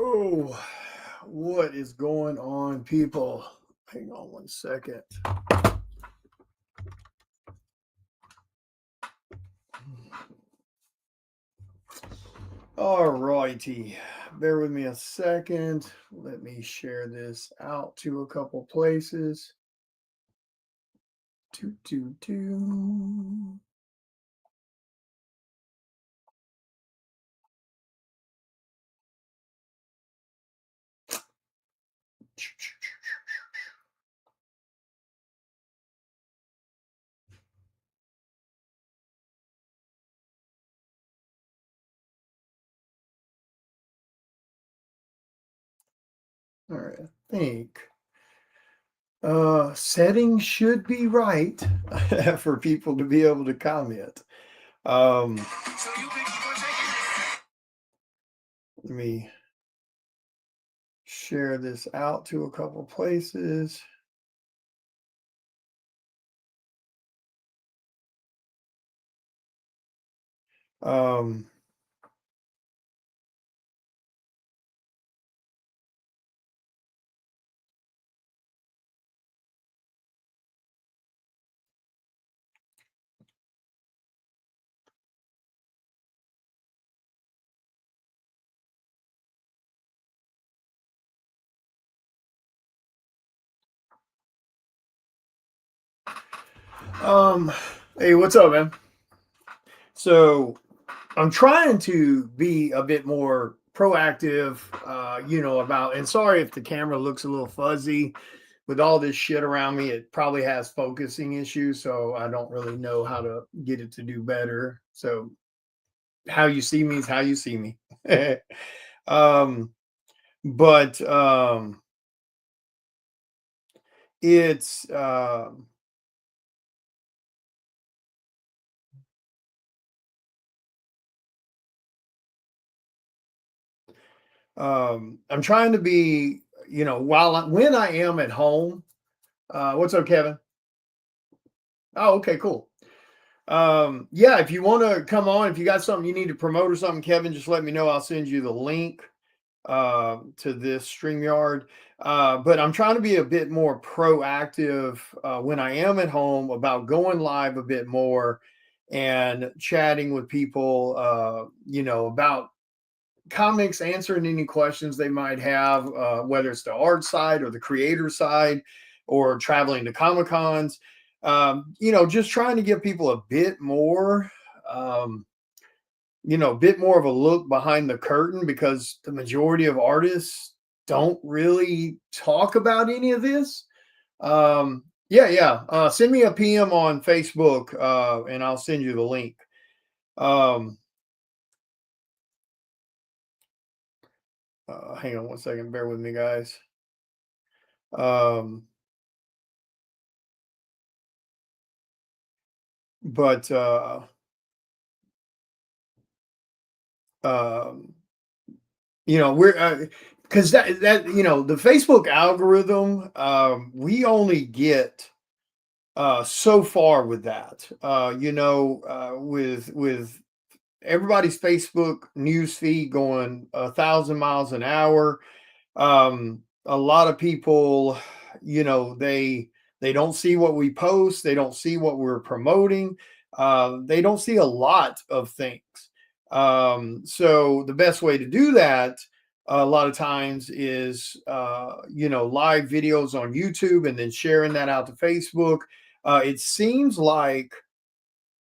Oh, what is going on, people? Hang on one second. All righty. Bear with me a second. Let me share this out to a couple places. Do. All right, I think settings should be right for people to be able to comment. Let me share this out to a couple places. Um, um, hey, what's up, man? So I'm trying to be a bit more proactive, about, and sorry if the camera looks a little fuzzy with all this shit around me. It probably has focusing issues, so I don't really know how to get it to do better. So how you see me is how you see me. um, but it's I'm trying to be, when I am at home. What's up, Kevin? Oh, okay, cool. Yeah, if you want to come on, if you got something you need to promote or something, Kevin, just let me know. I'll send you the link to this StreamYard. But I'm trying to be a bit more proactive when I am at home about going live a bit more and chatting with people, about comics, answering any questions they might have, whether it's the art side or the creator side or traveling to Comic Cons. Just trying to give people a bit more, bit more of a look behind the curtain because the majority of artists don't really talk about any of this. Yeah. Send me a PM on Facebook and I'll send you the link. Um, Hang on one second. Bear with me, guys. Um, but um, we're because the Facebook algorithm, we only get so far with that. With everybody's Facebook news feed going 1,000 miles an hour. A lot of people, they don't see what we post, they don't see what we're promoting, they don't see a lot of things. So the best way to do that a lot of times is live videos on YouTube and then sharing that out to Facebook. It seems like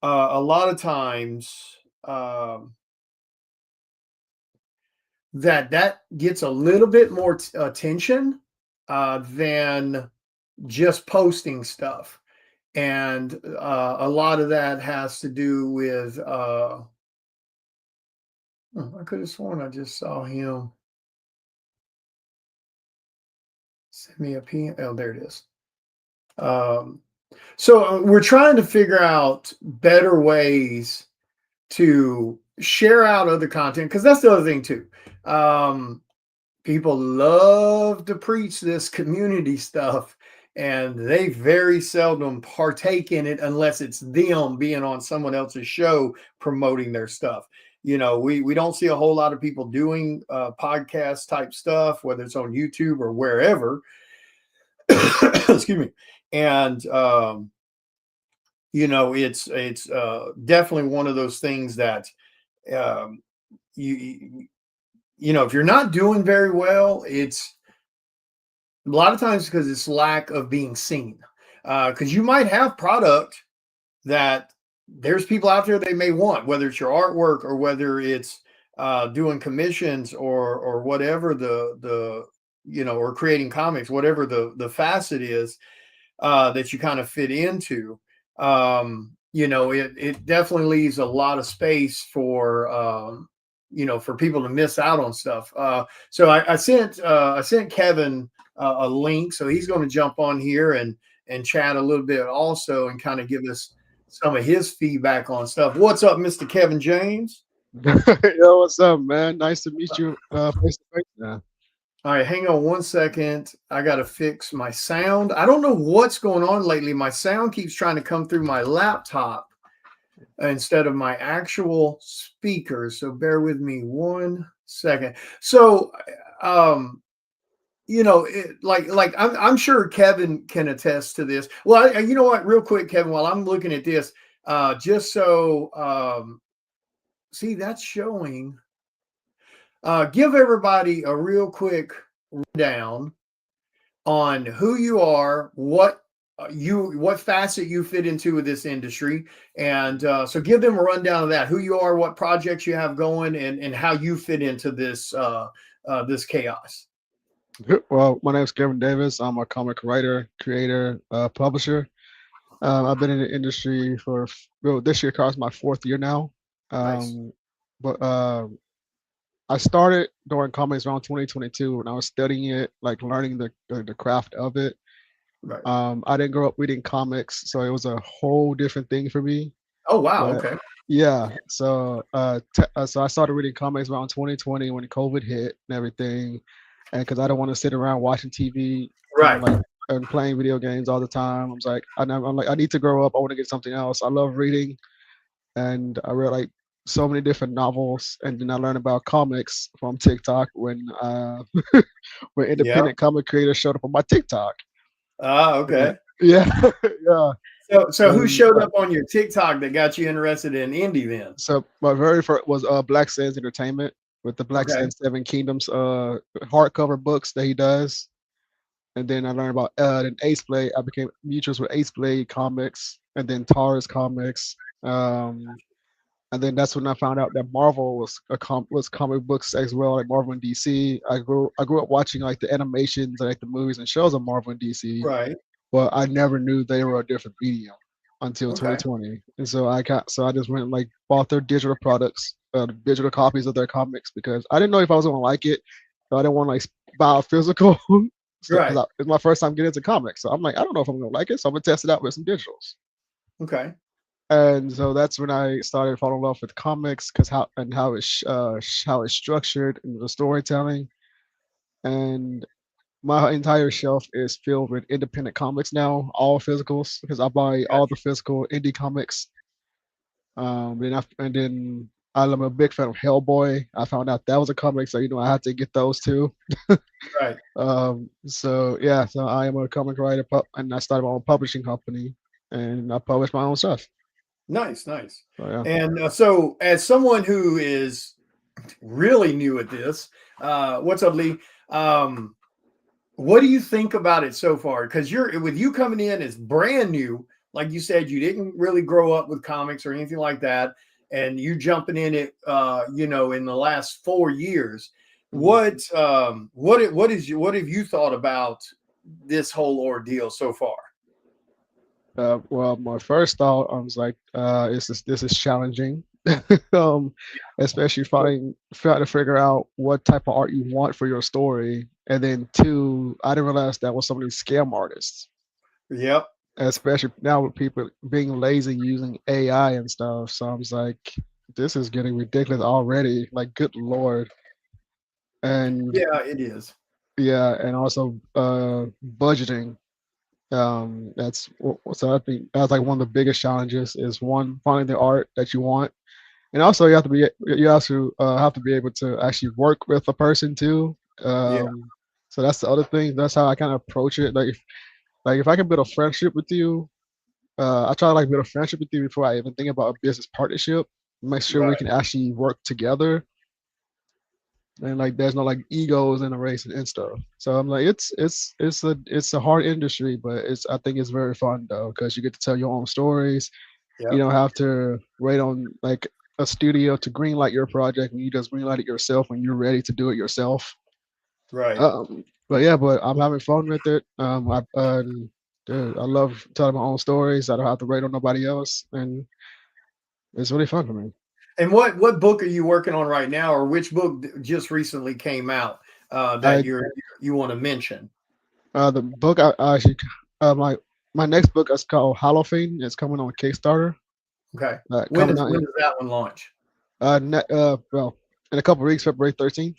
a lot of times that gets a little bit more attention than just posting stuff. And a lot of that has to do with I could have sworn I just saw him send me a PM. Oh, there it is. Um, so we're trying to figure out better ways to share out other content because that's the other thing too. People love to preach this community stuff and they very seldom partake in it unless it's them being on someone else's show promoting their stuff. we don't see a whole lot of people doing podcast type stuff, whether it's on YouTube or wherever. Excuse me. And it's definitely one of those things that um, you if you're not doing very well, it's a lot of times because it's lack of being seen. Because you might have product that there's people out there they may want, whether it's your artwork or whether it's doing commissions or whatever or creating comics, whatever the facet is that you kind of fit into. It definitely leaves a lot of space for people to miss out on stuff. So I sent Kevin a link, so he's going to jump on here and chat a little bit also, and kind of give us some of his feedback on stuff. What's up, Mr. Kevin James? Yo, what's up, man? Nice to meet you face to face now. All right, hang on one second. I got to fix my sound. I don't know what's going on lately. My sound keeps trying to come through my laptop instead of my actual speakers. So bear with me one second. So, I'm sure Kevin can attest to this. Well, you know what? Real quick, Kevin, while I'm looking at this, just so see that's showing. Give everybody a real quick rundown on who you are, what facet you fit into with this industry, and so give them a rundown of that: who you are, what projects you have going, and how you fit into this this chaos. Well, my name is Kevin Davis. I'm a comic writer, creator, publisher. I've been in the industry well, this year comes my fourth year now. Nice. But I started doing comics around 2022 when I was studying it, like learning the craft of it. Right. I didn't grow up reading comics, so it was a whole different thing for me. Oh wow. But Okay. yeah, so I started reading comics around 2020 when COVID hit and everything, and because I don't want to sit around watching TV and Right. like and playing video games all the time. I was like, I'm like, I need to grow up. I want to get something else. I love reading, and I read like so many different novels, and then I learned about comics from TikTok when Yeah. independent comic creators showed up on my TikTok. Okay. Yeah, yeah. So who And showed up on your TikTok that got you interested in indie then? so my very first was Black Sands Entertainment with the Black Okay. Sands Seven Kingdoms hardcover books that he does. And then I learned about then Ace Blade. I became mutuals with Ace Blade Comics and then Taurus Comics. And then that's when I found out that Marvel was comic books as well, like Marvel and DC. I grew up watching like the animations, like the movies and shows of Marvel and DC, Right. but I never knew they were a different medium until Okay. 2020. And so I just went and like bought their digital products, digital copies of their comics because I didn't know if I was gonna like it. So I didn't want to like buy a physical stuff Right. because it's my first time getting into comics. So I'm like, I don't know if I'm gonna like it, so I'm gonna test it out with some digitals. Okay. And so that's when I started falling in love with comics because how it's structured and the storytelling. And my entire shelf is filled with independent comics now, all physicals, because I buy all the Gotcha. physical indie comics. And then I'm a big fan of Hellboy. I found out that was a comic, so I had to get those too. Right. So yeah, so I am a comic writer, and I started my own publishing company, and I publish my own stuff. Nice. Nice. So yeah. And so, as someone who is really new at this, what's up, Lee? Um, what do you think about it so far? Because with you coming in as brand new, like you said, you didn't really grow up with comics or anything like that, and you jumping in it, in the last 4 years. Mhm. What have you thought about this whole ordeal so far? Well, my first thought, I was like, this is challenging, um, especially trying to figure out what type of art you want for your story, and then two, I didn't realize that was some of these scam artists, Yep. especially now with people being lazy using AI and stuff. So I was like, this is getting ridiculous already. Like, good lord. And Yeah, it is. yeah, and also budgeting. So I think that's like one of the biggest challenges is one finding the art that you want, and also you also have to be able to actually work with a person too. Yeah, So that's the other thing. That's how I kind of approach it. Like if I can build a friendship with you, I try to like build a friendship with you before I even think about a business partnership. Make sure we right. can actually work together, and like there's no like egos in the race and stuff. So I'm like, it's a hard industry, but I think it's very fun though because you get to tell your own stories. You Yep, don't have to wait on like a studio to greenlight your project, and you just greenlight it yourself when you're ready to do it yourself. right. But yeah, but I'm having fun with it. Dude, I love telling my own stories. I don't have to wait on nobody else, and it's really fun for me. And what book are you working on right now, or which book just recently came out that I you want to mention? The book I actually my next book is called Halloween. It's coming on Kickstarter. Okay. Coming out When does that one launch? well in a couple of weeks, February 13th.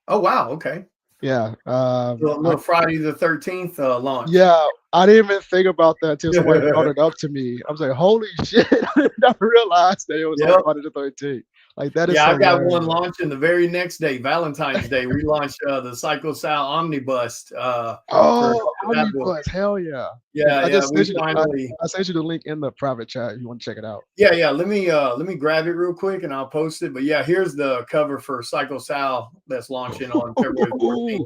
Oh wow, okay. Yeah. Little Friday the 13th launch. Yeah, I didn't even think about that until somebody brought it up to me. I was like, "Holy shit!" I never realized that it was on Yep. Friday the 13th. Like that is Yeah, I've got one hilarious. launching the very next day, Valentine's Day. We launched the Psycho Sal Omnibus for Oh, that book. Omnibus, hell yeah! And Yeah, I yeah, just we sent you. finally. I sent you the link in the private chat if you want to check it out. Yeah, yeah. Let me grab it real quick and I'll post it. But yeah, here's the cover for Psycho Sal that's launching on February 14th.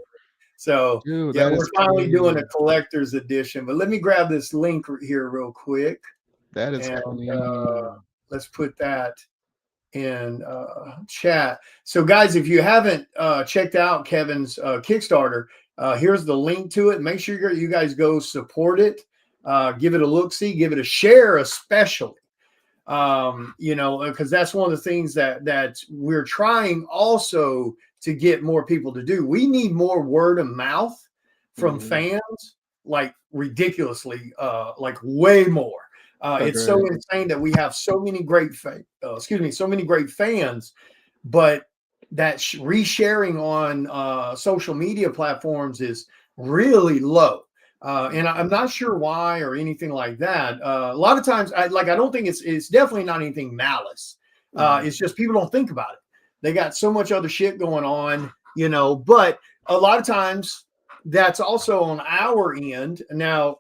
So Dude, yeah, that we're is finally doing a clean. collector's edition. But let me grab this link here real quick, That is and clean. let's put that in chat. So guys, if you haven't checked out Kevin's Kickstarter, here's the link to it. Make sure you guys go support it. Give it a look, see, give it a share, especially. You know, because that's one of the things that we're trying also to get more people to do. We need more word of mouth from Mhm. fans, like ridiculously, like way more. It's so Agreed. insane that we have so many so many great fans, but that resharing on social media platforms is really low. And I'm not sure why or anything like that. A lot of times, I don't think it's definitely not anything malice. Mhm. It's just people don't think about it. They got so much other shit going on, you know. But a lot of times, that's also on our end. Now,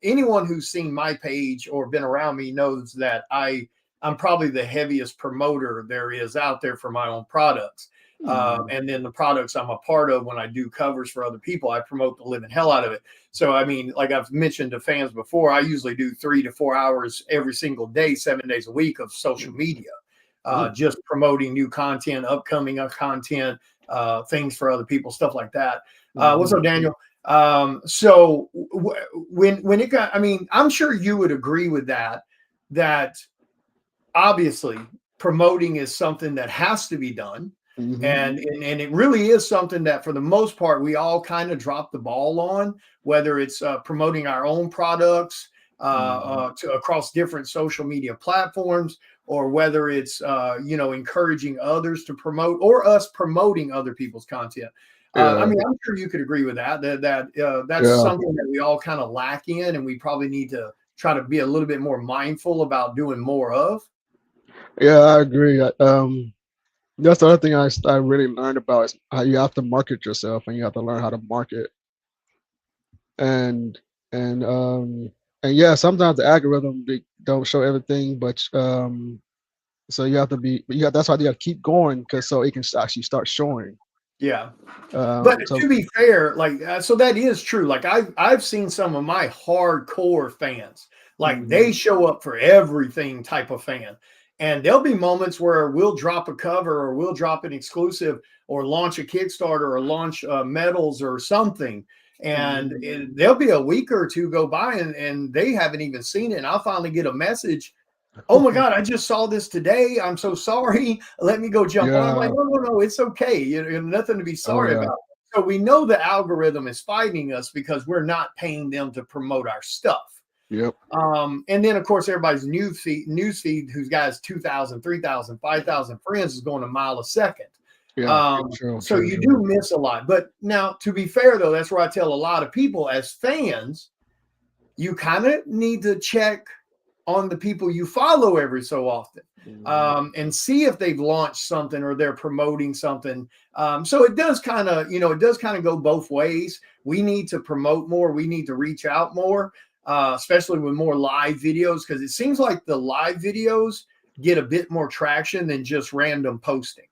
anyone who's seen my page or been around me knows that I'm probably the heaviest promoter there is out there for my own products. Mhm. And then the products I'm a part of when I do covers for other people, I promote the living hell out of it. So, I mean, like I've mentioned to fans before, I usually do 3 to 4 hours every single day, 7 days a week of social media, Mm. just promoting new content, upcoming content, things for other people, stuff like that. What's Mhm. up, Daniel? So when it got, I mean, I'm sure you would agree with that, that obviously promoting is something that has to be done. Mhm. And it really is something that for the most part we all kind of drop the ball on, whether it's promoting our own products Mhm. to across different social media platforms, or whether it's you know, encouraging others to promote, or us promoting other people's content. I Yeah. mean, I'm sure you could agree with that's Yeah. something that we all kind of lack in, and we probably need to try to be a little bit more mindful about doing more of. Yeah, I agree. That's the other thing I really learned about is how you have to market yourself and you have to learn how to market. And and and yeah, sometimes the algorithm they don't show everything, but so you have to be you got that's why you got to keep going because so it can actually start showing. Yeah. But So to be fair, like so that is true. Like I've seen some of my hardcore fans, like mhm. they show up for everything type of fan. And there'll be moments where we'll drop a cover or we'll drop an exclusive or launch a Kickstarter or launch medals or something. And Mhm. there'll be a week or two go by and they haven't even seen it. And I'll finally get a message, oh my God, I just saw this today. I'm so sorry. Let me go jump on. I'm like, Yeah. no, no, no, it's okay. Nothing to be Oh sorry yeah. about. So we know the algorithm is fighting us because we're not paying them to promote our stuff. Yep. And then of course everybody's news feed who's got 2,000, 3,000, 5,000 friends is going a mile a second. Yeah. True. So True. you True. do miss a lot. But now, to be fair though, that's where I tell a lot of people as fans, you kind of need to check on the people you follow every so often, Mhm. and see if they've launched something or they're promoting something. So it does kind of, it does kind of go both ways. We need to promote more. We need to reach out more, especially with more live videos, because it seems like the live videos get a bit more traction than just random posting.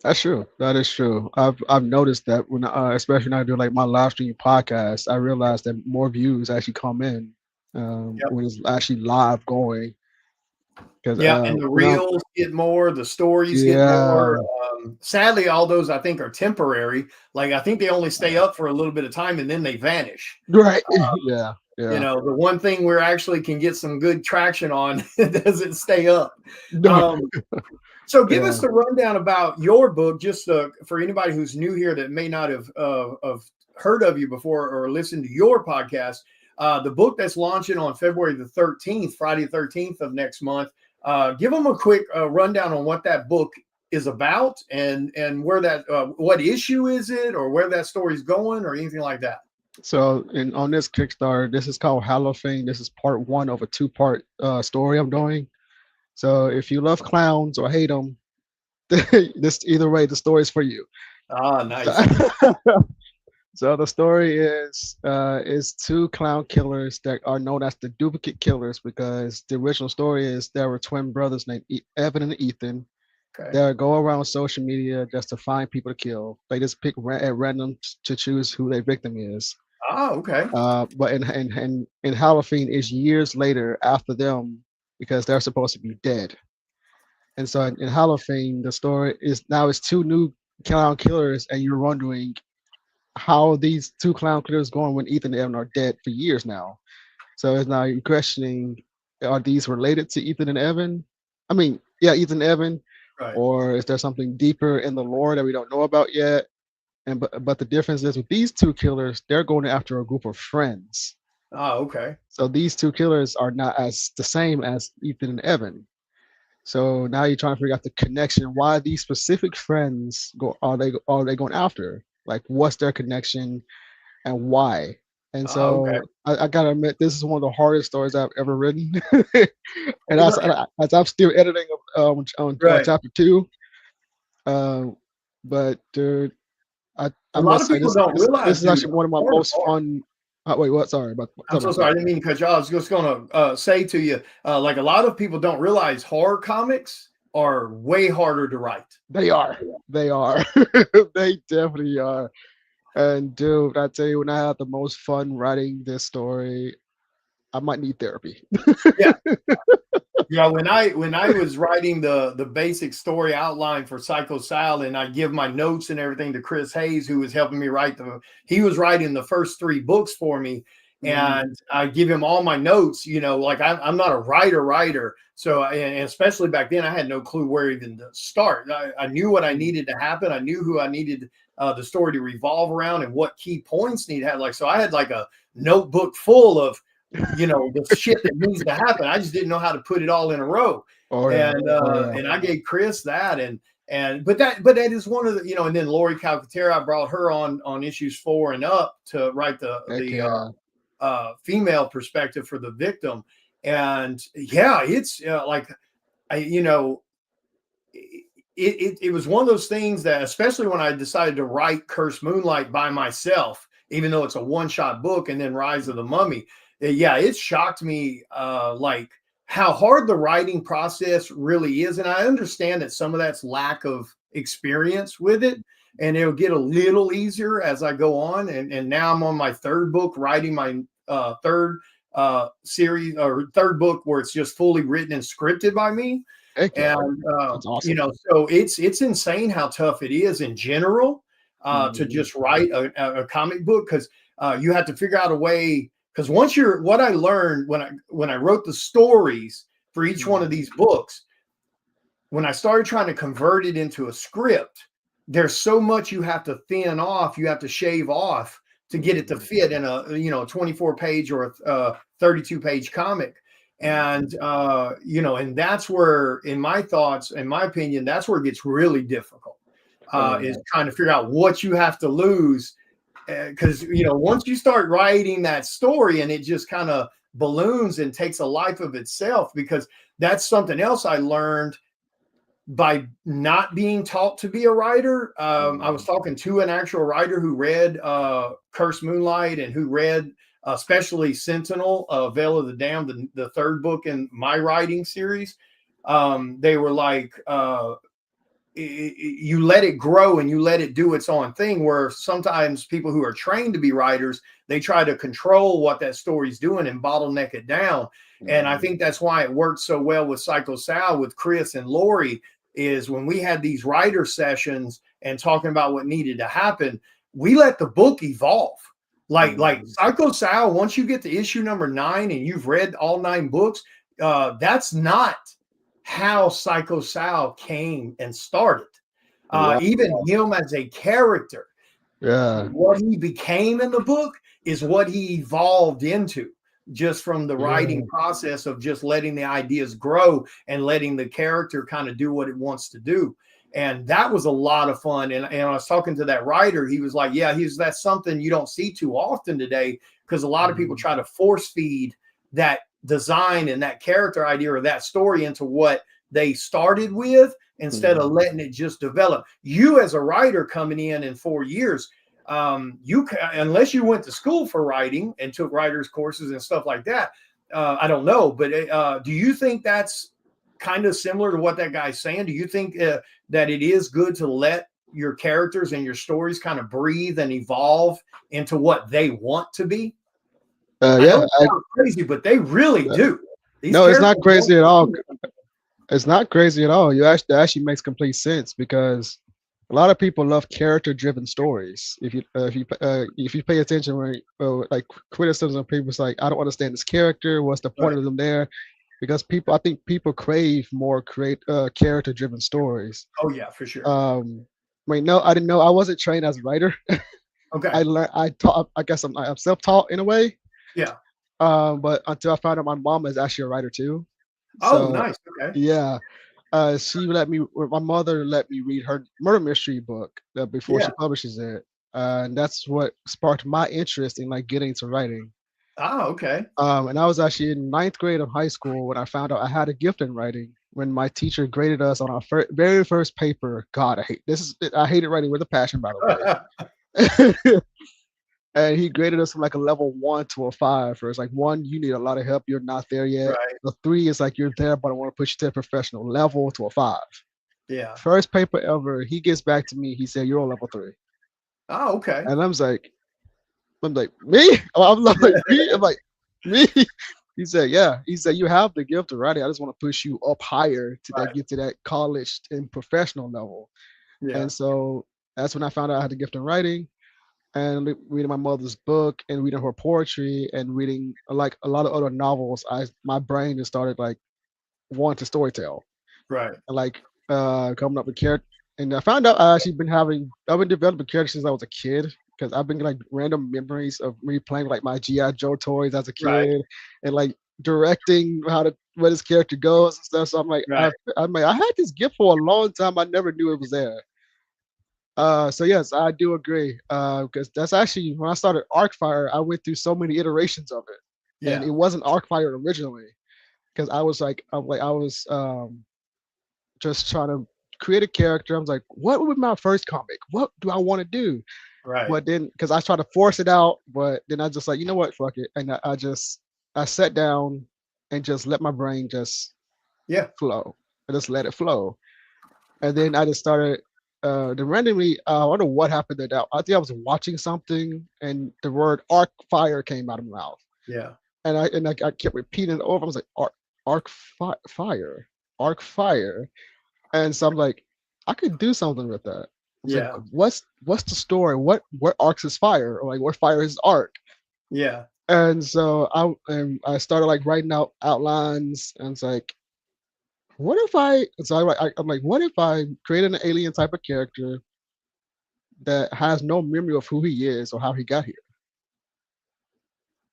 That's true. That is true. I've noticed that when especially when I do like my live stream podcast, I realize that more views actually come in when it's actually live going. Because Yeah, and the when I'm reels get more, the stories get more. yeah Sadly, all those I think are temporary. Like I think they only stay up for a little bit of time and then they vanish. right yeah You yeah know, the one thing we're actually can get some good traction on doesn't stay up. no Um, so give yeah us the rundown about your book, just for anybody who's new here that may not have heard of you before or listened to your podcast. The book that's launching on February the 13th, Friday the 13th of next month. Give them a quick rundown on what that book is about and where that what issue is it or where that story's going or anything like that. so on this Kickstarter, this is called Halloween. This is part one of a two-part story I'm doing. So if you love clowns or hate them, this either way the story is for you. Ah, So, nice. so the story is two clown killers that are known as the duplicate killers because the original story is there were twin brothers named Evan and Ethan Okay. that go around social media just to find people to kill. They just pick at random to choose who their victim is. Ah, okay. But in Halloween is years later after them because they're supposed to be dead. And so in Halloween, the story is now it's two new clown killers, and you're wondering how these two clown killers going when Ethan and Evan are dead for years now. So it's now you're questioning, are these related to Ethan and Evan? I mean, yeah, Ethan and Evan, Right. or is there something deeper in the lore that we don't know about yet? And but the difference is with these two killers, they're going after a group of friends. Ah, okay. So these two killers are not as the same as Ethan and Evan. So now you're trying to figure out the connection. Why these specific friends are they going after? Like, what's their connection and why? And Ah, okay. so I gotta admit, this is one of the hardest stories I've ever written. And Well, as I'm still editing on right. chapter two, um, but dude, I A lot must of say people don't this realize, is dude, actually the one of my hard most part. fun. Wait, what? Sorry about I'm tell me, so tell sorry. I me. didn't mean to cut you off. I was just going to say to you, like a lot of people don't realize horror comics are way harder to write. They are, they are, they definitely are. And dude, I tell you, when I had the most fun writing this story, I might need therapy. Yeah. Yeah, when I was writing the basic story outline for Psycho Sal, and I give my notes and everything to Chris Hayes, who was helping me write he was writing the first three books for me, Mhm. and I give him all my notes. Like I'm not a writer, so and especially back then, I had no clue where even to start. I knew what I Mhm. needed to happen. I knew who I needed the story to revolve around, and what key points need to have. Like so, I had like a notebook full of the shit that needs to happen. I just didn't know how to put it all in a row. Oh yeah, And oh yeah. and I gave Chris that but that is one of the and then Lori Calcaterra, I brought her on issues 4 and up to write Heck the yeah. female perspective for the victim. And yeah, it's like I it was one of those things that, especially when I decided to write Curse Moonlight by myself, even though it's a one-shot book, and then Rise of the Mummy, yeah, it shocked me like how hard the writing process really is. And I understand that some of that's lack of experience with it, and it'll get a little easier as I go on. And now I'm on my third book, writing my third series or third book where it's just fully written and scripted by me. Heck yeah. And That's awesome. so it's insane how tough it is in general to Mhm. just write a comic book, because you have to figure out a way. Because what I learned when I wrote the stories for each one of Mhm. these books, when I started trying to convert it into a script, there's so much you have to thin off, you have to shave off to get it to Mhm. fit in a 24 page or a 32 page comic. And Mhm. and that's where, in my thoughts, in my opinion, that's where it gets really difficult. Oh Is yeah. trying to figure out what you have to lose, because once you start writing that story and it just kind of balloons and takes a life of itself, because that's something else I learned by not being taught to be a writer. I was talking to an actual writer who read Curse Moonlight, and who read especially Sentinel, Veil of the Damned, the third book in my writing series. They were like, you let it grow and you let it do its own thing, where sometimes people who are trained to be writers, they try to control what that story's doing and bottleneck it down. And I think that's why it worked so well with Psycho Sal, with Chris and Lori, is when we had these writer sessions and talking about what needed to happen, we let the book evolve. Like Psycho Sal, once you get to issue number 9 and you've read all 9 books, that's not how Psycho Sal came and started. Even him as a character, what he became in the book is what he evolved into, just from the writing process of just letting the ideas grow and letting the character kind of do what it wants to do. And that was a lot of fun. And I was talking to that writer. He was like, yeah, that's something you don't see too often today, because a lot of people try to force feed that design and that character idea or that story into what they started with, instead of letting it just develop. You as a writer coming in 4 years, unless you went to school for writing and took writers courses and stuff like that, I don't know, but do you think that's kind of similar to what that guy's saying? Do you think that it is good to let your characters and your stories kind of breathe and evolve into what they want to be? Crazy, but they really do. No, it's not crazy at all. It's not crazy at all. That actually makes complete sense, because a lot of people love character-driven stories. If you pay attention, when like criticism, people's like, I don't understand this character. What's the point of them there? Because I think people crave more character-driven stories. Oh yeah, for sure. No, I didn't know. I wasn't trained as a writer. Okay. I guess I'm self-taught in a way. Yeah. But until I found out my mom is actually a writer too. Oh, nice. Okay. Yeah. My mother let me read her murder mystery book before she publishes it. And that's what sparked my interest in like getting into writing. Oh, okay. And I was actually in 9th grade of high school when I found out I had a gift in writing, when my teacher graded us on our very first paper. God, I hated writing with a passion, by the way. And he graded us from like a level 1 to a 5. Where it's like 1, you need a lot of help, you're not there yet. Right. The 3 is like, you're there, but I want to push you to a professional level, to a 5. Yeah. First paper ever, he gets back to me. He said, "You're on level 3." Oh, okay. And I'm like, me? I'm like, me? I'm like, me? He said, yeah. He said, you have the gift of writing. I just want to push you up higher to get to that college and professional level. Yeah. And so that's when I found out I had the gift of writing. And reading my mother's book and reading her poetry and reading like a lot of other novels, my brain just started like wanting to storytell. Right. And like coming up with character. And I found out I've been developing characters since I was a kid, because I've been like random memories of me playing like my G.I. Joe toys as a kid, and like directing where this character goes and stuff. So I'm like, I had this gift for a long time. I never knew it was there. So yes, I do agree. Because that's actually when I started Arcfire, I went through so many iterations of it. Yeah. And it wasn't Arcfire originally, because I was just trying to create a character. I was like, what would be my first comic? What do I want to do? Right. But then, because I tried to force it out, but then I just like, you know what, fuck it. And I sat down and just let my brain just flow. I just let it flow. And then I just started then randomly, I don't know what happened there. I think I was watching something and the word Arcfire came out of my mouth. Yeah. And I kept repeating it over. I was like, Arcfire. And so I'm like, I could do something with that. Like, what's the story? What arcs is fire? Or like, what fire is arc? Yeah. And so I started like writing out outlines, and it's like, what if I'm like, what if I created an alien type of character that has no memory of who he is or how he got here,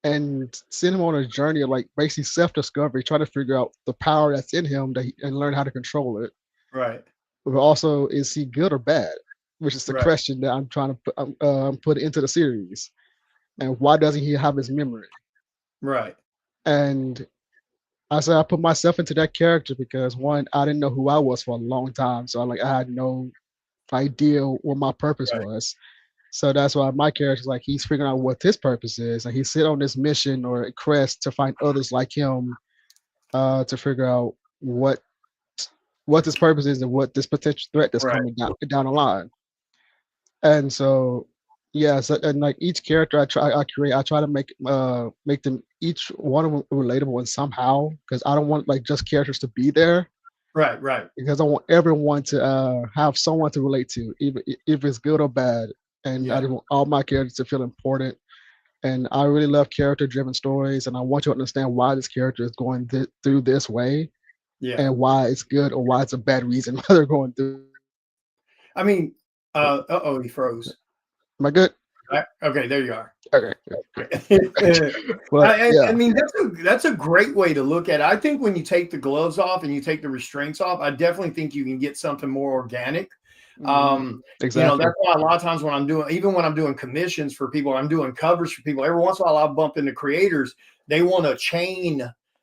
and send him on a journey of like basically self-discovery, trying to figure out the power that's in him and learn how to control it. Right. But also, is he good or bad? Which is the question that I'm trying to put into the series. And why doesn't he have his memory? Right. And I said I put myself into that character because one, I didn't know who I was for a long time, so I had no idea what my purpose Right. was. So that's why my character's like he's figuring out what his purpose is, and he's sit on this mission or quest to find others like him, to figure out what this purpose is and what this potential threat that's Right. coming down the line. And so, yeah, so and like each character I create, I try to make them each one of them relatable in somehow because I don't want like just characters to be there Right. Right. because I want everyone to have someone to relate to, even if it's good or bad. And I Yeah. just want all my characters to feel important. And I really love character-driven stories, and I want you to understand why this character is going through this way, Yeah. and why it's good or why it's a bad reason why they're going through. I mean, oh, he froze. Am I good? Okay, there you are. Okay. But I yeah, mean, that's a great way to look at it. I think when you take the gloves off and you take the restraints off, I definitely think you can get something more organic. exactly. That's why a lot of times when I'm doing, even when I'm doing commissions for people, I'm doing covers for people. Every once in a while, I'll bump into creators. They want to chain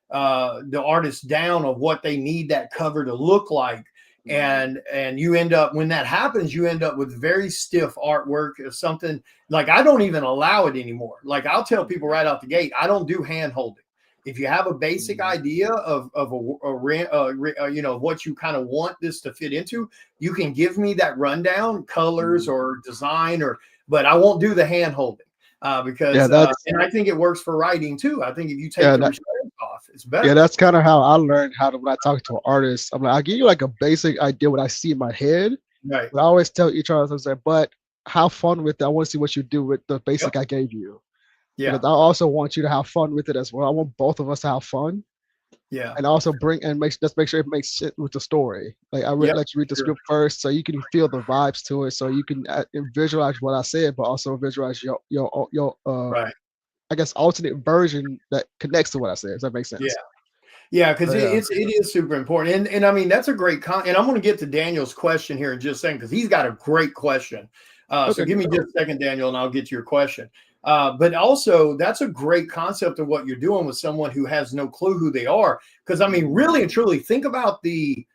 the artist down of what they need that cover to look like. And you end up, when that happens, you end up with very stiff artwork of something like I don't even allow it anymore. Like I'll tell people right out the gate, I don't do hand holding. If you have a basic idea of what you kind of want this to fit into, you can give me that rundown, colors or design, but I won't do the hand holding because and I think it works for writing too. I think if you take the restraints off, it's better. Yeah, that's kind of how I learned how to when I talk to an artist. I'm like, I give you like a basic idea what I see in my head. Right. But I always tell each artist, I was like, but have fun with it. I want to see what you do with the basic I gave you. Yeah. Because I also want you to have fun with it as well. I want both of us to have fun. Yeah. And also let's make sure it makes shit with the story. Like I really let you read the script first so you can feel the vibes to it, so you can visualize what I said, but also visualize your right. I guess alternate version that connects to what I said. Does that make sense? Yeah. Yeah, because it is super important. And I mean, that's a great and I'm going to get to Daniel's question here in just a second because he's got a great question. So give me just a second, Daniel, and I'll get to your question. But also, that's a great concept of what you're doing with someone who has no clue who they are. Because, I mean, really and truly, think about the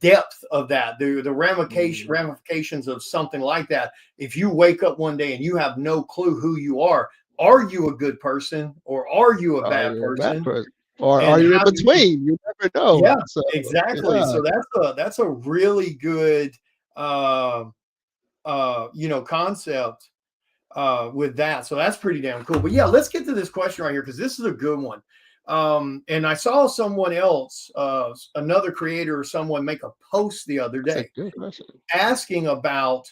depth of that, the ramifications of something like that. If you wake up one day and you have no clue who you are you a good person or are you a bad person? Or are you in between? You never know. Yeah, exactly. Yeah. So that's a really good concept with that. So that's pretty damn cool. But yeah, let's get to this question right here because this is a good one. And I saw someone else, another creator or someone make a post the other day asking about,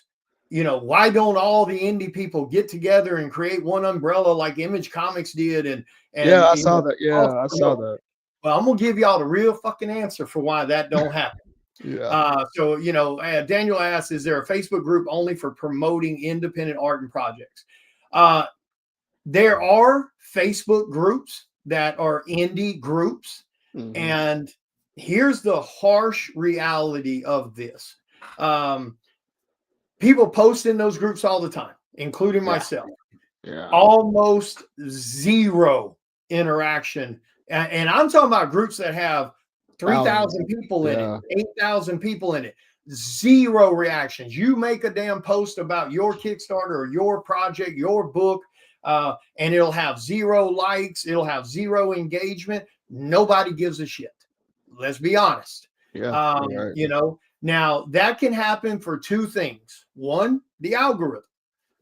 why don't all the indie people get together and create one umbrella like Image Comics did? And yeah, I saw that. Yeah, I saw that. Well, I'm gonna give y'all the real fucking answer for why that don't happen. So Daniel asks, is there a Facebook group only for promoting independent art and projects? There are Facebook groups that are indie groups, and here's the harsh reality of this. People post in those groups all the time, including myself. Almost zero interaction. And I'm talking about groups that have 3,000 people in it, 8,000 people in it, zero reactions. You make a damn post about your Kickstarter or your project, your book, and it'll have zero likes. It'll have zero engagement. Nobody gives a shit. Let's be honest. Now that can happen for two things. One, the algorithm.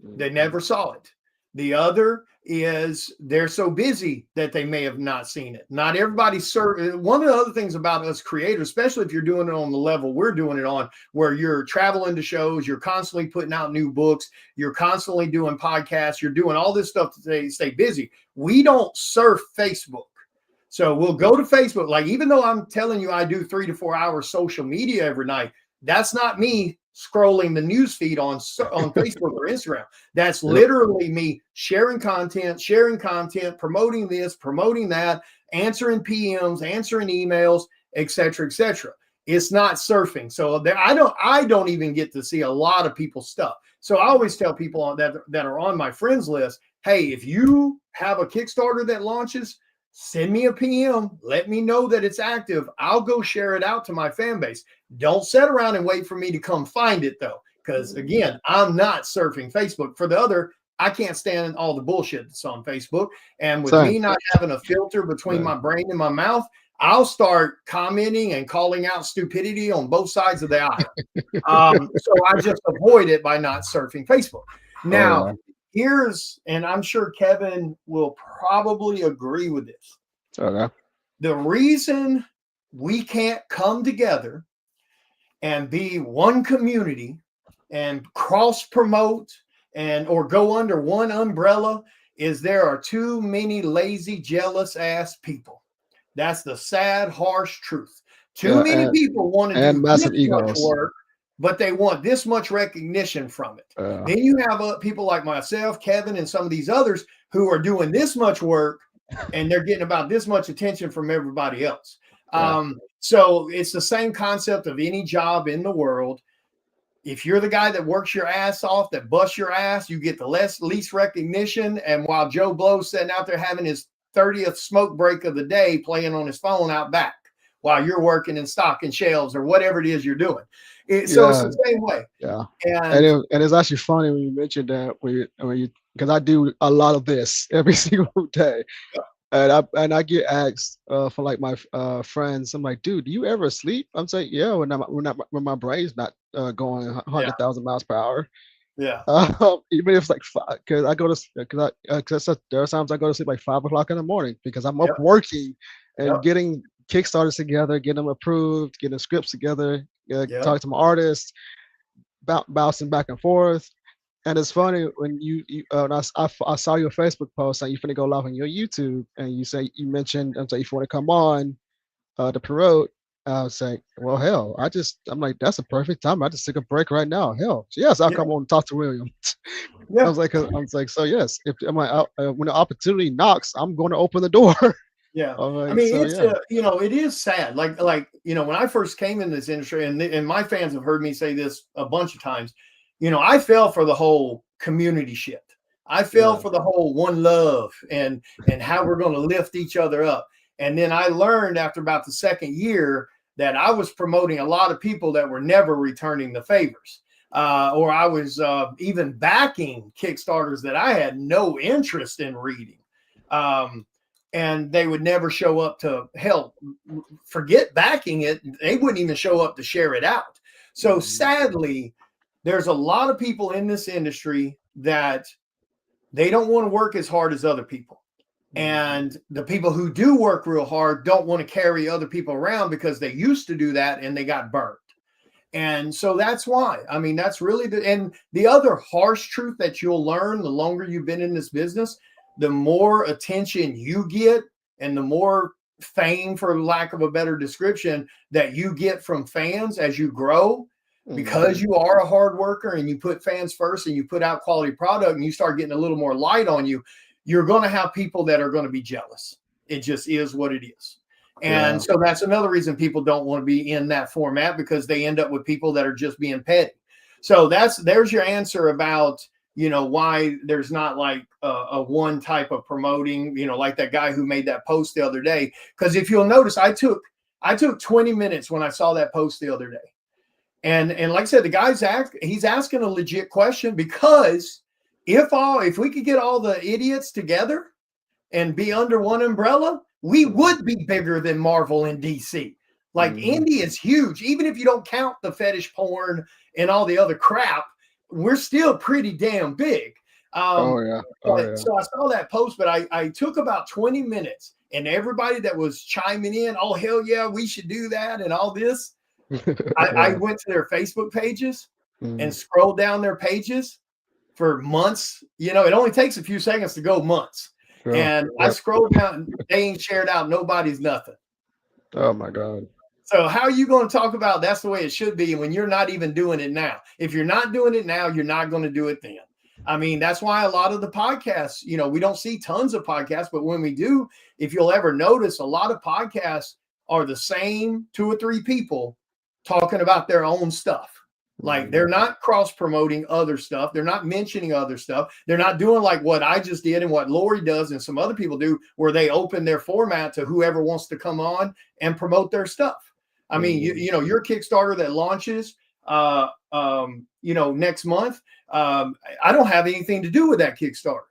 They never saw it. The other is they're so busy that they may have not seen it. Not everybody's one of the other things about us creators, especially if you're doing it on the level we're doing it on, where you're traveling to shows, you're constantly putting out new books, you're constantly doing podcasts, you're doing all this stuff to stay busy. We don't surf Facebook. So we'll go to Facebook. Like, even though I'm telling you I do 3 to 4 hours social media every night, that's not me scrolling the news feed on Facebook or Instagram. That's literally me sharing content, promoting this, promoting that, answering PMs, answering emails, etc., etc. It's not surfing. So I don't even get to see a lot of people's stuff. So I always tell people that are on my friends list, hey, if you have a Kickstarter that launches, send me a PM. Let me know that it's active. I'll go share it out to my fan base. Don't sit around and wait for me to come find it, though. Because, again, I'm not surfing Facebook. For the other, I can't stand all the bullshit that's on Facebook. And with me not having a filter between my brain and my mouth, I'll start commenting and calling out stupidity on both sides of the aisle. So I just avoid it by not surfing Facebook. Now, here's, and I'm sure Kevin will probably agree with this. Okay. The reason we can't come together and be one community and cross promote and or go under one umbrella is there are too many lazy, jealous ass people. That's the sad, harsh truth. Too many people want to do massive this egos. much work, but they want this much recognition from it. Then you have people like myself, Kevin, and some of these others who are doing this much work and they're getting about this much attention from everybody else. So it's the same concept of any job in the world. If you're the guy that works your ass off, that busts your ass, you get the least recognition. And while Joe Blow's sitting out there having his 30th smoke break of the day, playing on his phone out back while you're working and stocking shelves or whatever it is you're doing. So it's the same way. Yeah. And it's actually funny when you mentioned that because I do a lot of this every single day. And I get asked from like my friends, I'm like, dude, do you ever sleep? I'm saying, yeah, when my brain's not going 100,000 miles per hour. Yeah. Even if it's like because I go to because there are times I go to sleep like 5 o'clock in the morning because I'm up working and getting Kickstarters together, getting them approved, getting scripts together, talking to my artists, bouncing back and forth. And it's funny when I saw your Facebook post and you finna go live on your YouTube and you mentioned if you want to come on to promote. I was like, well, hell, I'm like, that's a perfect time. I just took a break right now. Hell, yes, I'll come on and talk to William. I was like, so yes, when the opportunity knocks, I'm going to open the door. Yeah, like, I mean, it is sad. Like when I first came in this industry, and my fans have heard me say this a bunch of times. I fell for the whole community shit. I fell for the whole one love and how we're going to lift each other up. And then I learned after about the second year that I was promoting a lot of people that were never returning the favors. Or I was even backing Kickstarters that I had no interest in reading. And they would never show up to help. Forget backing it. They wouldn't even show up to share it out. So sadly, there's a lot of people in this industry that they don't want to work as hard as other people. And the people who do work real hard don't want to carry other people around because they used to do that and they got burned. And so that's why. I mean, that's really the other harsh truth that you'll learn the longer you've been in this business, the more attention you get and the more fame, for lack of a better description, that you get from fans as you grow, because you are a hard worker and you put fans first and you put out quality product and you start getting a little more light on you, you're going to have people that are going to be jealous. It just is what it is. And so that's another reason people don't want to be in that format, because they end up with people that are just being petty. So there's your answer about, why there's not like a one type of promoting, like that guy who made that post the other day. Because if you'll notice, I took 20 minutes when I saw that post the other day. And like I said, the guy's he's asking a legit question, because if we could get all the idiots together and be under one umbrella, we would be bigger than Marvel and DC. Like indie is huge. Even if you don't count the fetish porn and all the other crap, we're still pretty damn big. So I saw that post, but I took about 20 minutes, and everybody that was chiming in, oh, hell yeah, we should do that and all this. I went to their Facebook pages and scrolled down their pages for months. It only takes a few seconds to go months. And I scrolled down, they ain't shared out nobody's nothing. Oh my God. So how are you going to talk about that's the way it should be when you're not even doing it now? If you're not doing it now, you're not going to do it then. I mean, that's why a lot of the podcasts, we don't see tons of podcasts, but when we do, if you'll ever notice, a lot of podcasts are the same 2 or 3 people talking about their own stuff. Like they're not cross promoting other stuff. They're not mentioning other stuff. They're not doing like what I just did and what Lori does and some other people do, where they open their format to whoever wants to come on and promote their stuff. I mean, you know, your Kickstarter that launches, you know, next month, I don't have anything to do with that Kickstarter,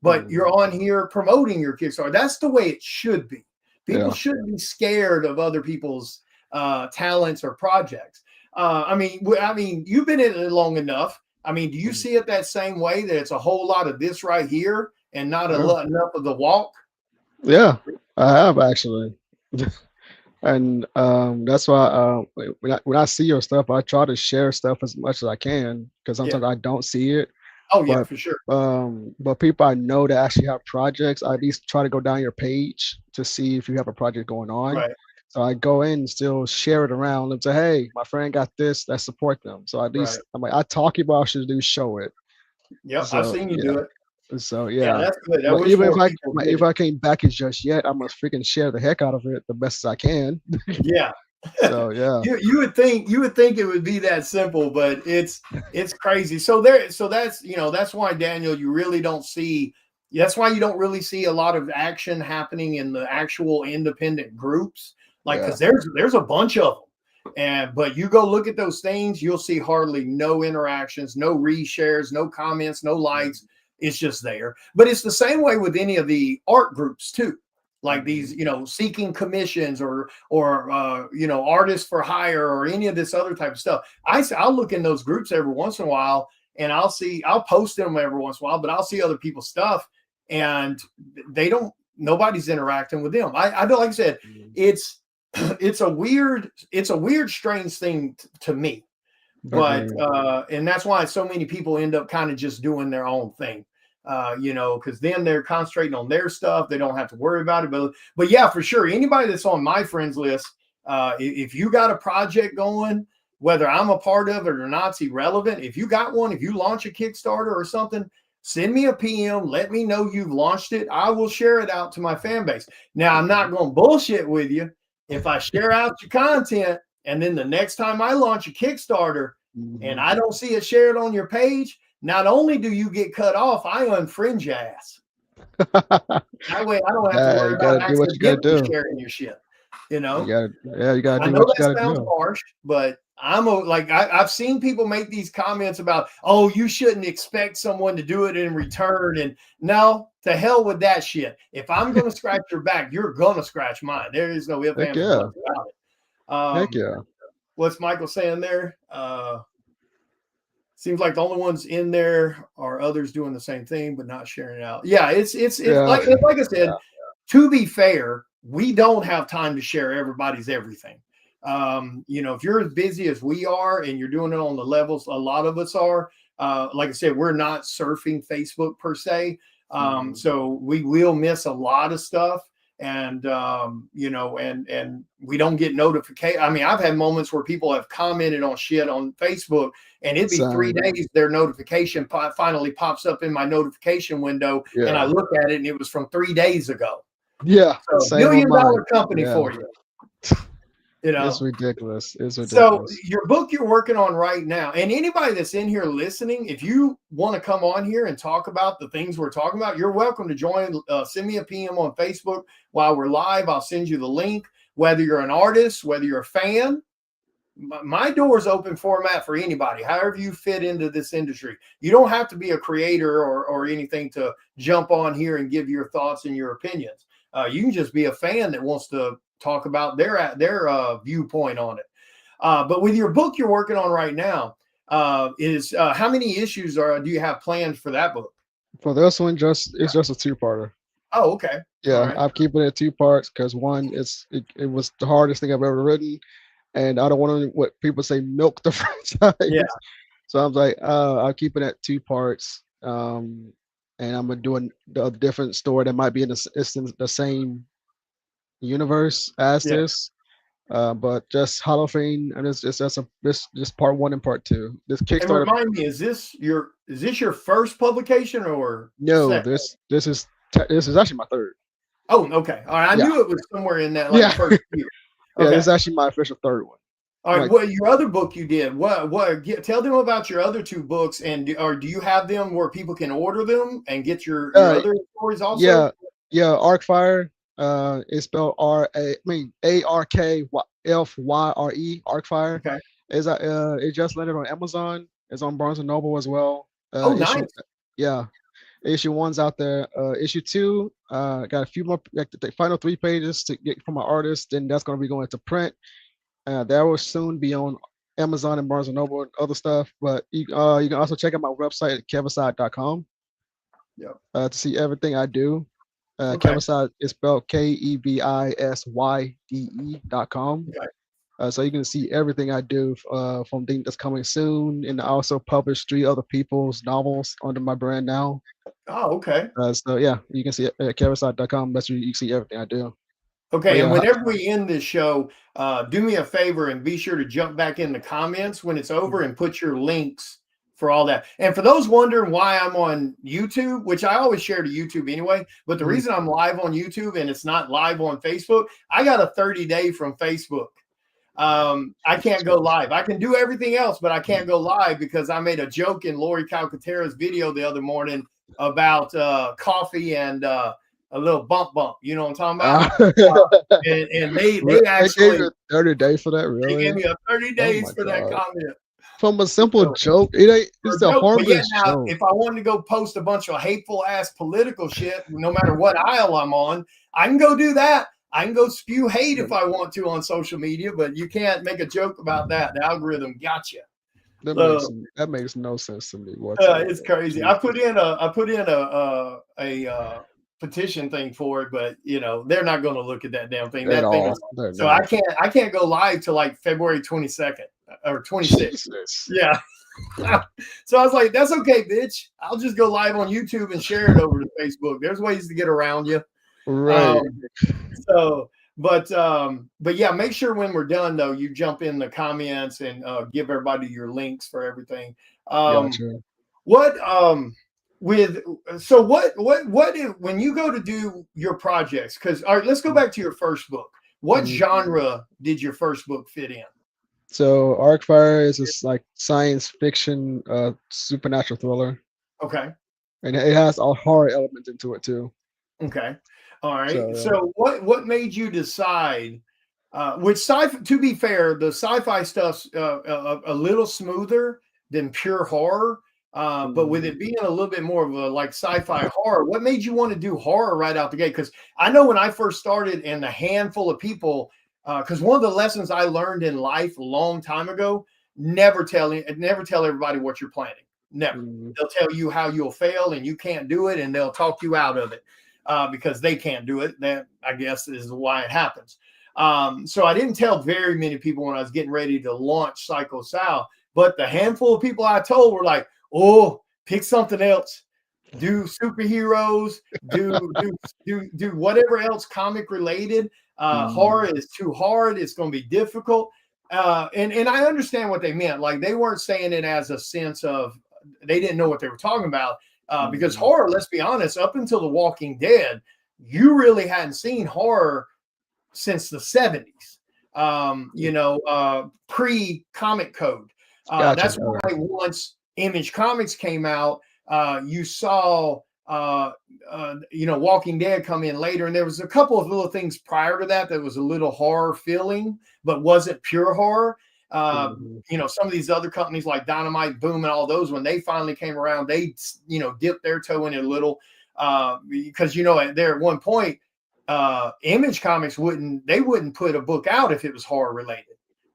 but you're on here promoting your Kickstarter. That's the way it should be. People shouldn't be scared of other people's talents or projects. I mean, you've been in it long enough. I mean, do you see it that same way, that it's a whole lot of this right here and not enough of the walk? Yeah, I have actually. And that's why when I see your stuff, I try to share stuff as much as I can, because sometimes I don't see it. Oh yeah, for sure. But people I know that actually have projects, I at least try to go down your page to see if you have a project going on. Right. So I go in and still share it around and say, hey, my friend got this, let's support them. So at least I'm like, I talk about, I should do show it. Yep, so, I've seen you do it. So that's good. Even if I can't back it just yet, I'm gonna freaking share the heck out of it the best I can. Yeah. So yeah. you would think it would be that simple, but it's crazy. So that's, you know, that's why, Daniel, you really don't see, that's why you don't really see a lot of action happening in the actual independent groups. Like, because there's a bunch of them. But you go look at those things, you'll see hardly no interactions, no reshares, no comments, no likes. It's just there. But it's the same way with any of the art groups too, like these, you know, seeking commissions or you know, artists for hire or any of this other type of stuff. I'll look in those groups every once in a while, and I'll post them every once in a while, but I'll see other people's stuff, and nobody's interacting with them. I don't, like I said, it's a weird, strange thing to me. But and that's why so many people end up kind of just doing their own thing, you know, because then they're concentrating on their stuff. They don't have to worry about it. But yeah, for sure, anybody that's on my friends list, if you got a project going, whether I'm a part of it or not, it's irrelevant. If you got one, if you launch a Kickstarter or something, send me a PM. Let me know you've launched it. I will share it out to my fan base. Now, I'm not going to bullshit with you. If I share out your content, and then the next time I launch a Kickstarter and I don't see it shared on your page, not only do you get cut off, I unfriend your ass. That way I don't have to worry about accidentally sharing your shit. You know? You gotta do what you gotta do. I know that sounds harsh, but I've seen people make these comments about, oh, you shouldn't expect someone to do it in return. And no, to hell with that shit. If I'm going to scratch your back, you're going to scratch mine. There is no ifs, ands, or buts about it. Heck yeah. What's Michael saying there? Seems like the only ones in there are others doing the same thing, but not sharing it out. Yeah, it's like I said, to be fair, we don't have time to share everybody's everything. You know, if you're as busy as we are and you're doing it on the levels a lot of us are, like I said, we're not surfing Facebook per se. So we will miss a lot of stuff. And, you know, and we don't get notification. I mean, I've had moments where people have commented on shit on Facebook, and it'd be 3 days, their notification finally pops up in my notification window. And I look at it and it was from 3 days ago. Yeah. So $1 million company for you. You know, it's ridiculous. So your book you're working on right now, and anybody that's in here listening, if you want to come on here and talk about the things we're talking about, you're welcome to join. Send me a PM on Facebook while we're live. I'll send you the link. Whether you're an artist, whether you're a fan, my door is open format for anybody, however you fit into this industry. You don't have to be a creator or anything to jump on here and give your thoughts and your opinions. You can just be a fan that wants to talk about their viewpoint on it. But with your book you're working on right now, how many issues do you have planned for that book? For this one, it's just a two-parter. Oh, okay. Yeah, right. I'm keeping it 2 parts because one, it was the hardest thing I've ever written, and I don't want to, what people say, milk the franchise. Yeah. So I was like, I'll keep it at 2 parts, and I'm gonna do a different story that might be in the same universe as this, but just Hall of Fame, and it's just part 1 and part 2. This Kickstarter. And remind me, is this your first publication or no? Second? This is actually my 3rd. Oh, okay. All right. I knew it was somewhere in that first year. Okay. Yeah, it's actually my official 3rd one. All right. Like, Well, your other book you did. Tell them about your other two books, and do you have them where people can order them and get your uh, other stories also? yeah, yeah, Arcfire. It's spelled ARKFYRE. Arcfire. Okay. It just landed on Amazon. It's on Barnes and Noble as well. Oh, Issue, nice. yeah, issue one's out there. Issue two, got a few more, like the final 3 pages to get from my artist. Then that's gonna be going to print. That will soon be on Amazon and Barnes and Noble and other stuff. But you can also check out my website at kevinside.com Yep. to see everything I do. Okay. Kevinside is spelled KEVISYDE.com. Okay. So you can see everything I do from things that's coming soon, and I also publish 3 other people's novels under my brand now. Oh, okay. So yeah, you can see it at kevinside.com. That's where you can see everything I do. Okay, Yeah, and whenever we end this show, do me a favor and be sure to jump back in the comments when it's over and put your links for all that. And for those wondering why I'm on YouTube, which I always share to YouTube anyway, but the reason I'm live on YouTube and it's not live on Facebook, I got a 30-day from Facebook. I can't go live. I can do everything else, but I can't go live because I made a joke in Lori Calcaterra's video the other morning about coffee and a little bump. You know what I'm talking about? And they actually gave you a 30 days for that, they really? gave me a 30 days for that God. comment. From a simple So, joke, it's a but harmless yeah, now, joke. if I wanted to go post a bunch of hateful ass political shit, no matter what aisle I'm on, I can go do that. I can go spew hate if I want to on social media, but you can't make a joke about that. The algorithm got you. That makes no sense to me whatsoever. It's crazy. I put in a petition thing for it, but they're not going to look at that damn thing. That thing is, so I can't go live till like February 22nd or 26th. Yeah. So I was like, that's okay, bitch. I'll just go live on YouTube and share it over to Facebook. There's ways to get around you. Right. But yeah, make sure when we're done though, you jump in the comments and give everybody your links for everything. Gotcha. What when you go to do your projects, because all right, let's go back to your first book. What genre did your first book fit in? So Arcfire is this like science fiction supernatural thriller. Okay. And it has all horror elements into it too. Okay. All right. So what made you decide which sci-fi, to be fair, the sci-fi stuff's a little smoother than pure horror. But with it being a little bit more of a like sci-fi horror, what made you want to do horror right out the gate? Because I know when I first started and a handful of people, because one of the lessons I learned in life a long time ago, never tell everybody what you're planning. Never. They'll tell you how you'll fail and you can't do it, and they'll talk you out of it because they can't do it. That, I guess, is why it happens. So I didn't tell very many people when I was getting ready to launch Psycho Sal, but the handful of people I told were like, oh, pick something else. Do superheroes, do whatever else comic related. Horror is too hard. It's going to be difficult. And I understand what they meant. Like, they weren't saying it as a sense of they didn't know what they were talking about. Because horror, let's be honest, up until The Walking Dead, you really hadn't seen horror since the 70s. Pre-comic code. That's why once Image Comics came out, you saw Walking Dead come in later, and there was a couple of little things prior to that was a little horror feeling, but wasn't pure horror. Some of these other companies like Dynamite, Boom, and all those, when they finally came around, they dipped their toe in it a little because there at one point, Image Comics wouldn't put a book out if it was horror related.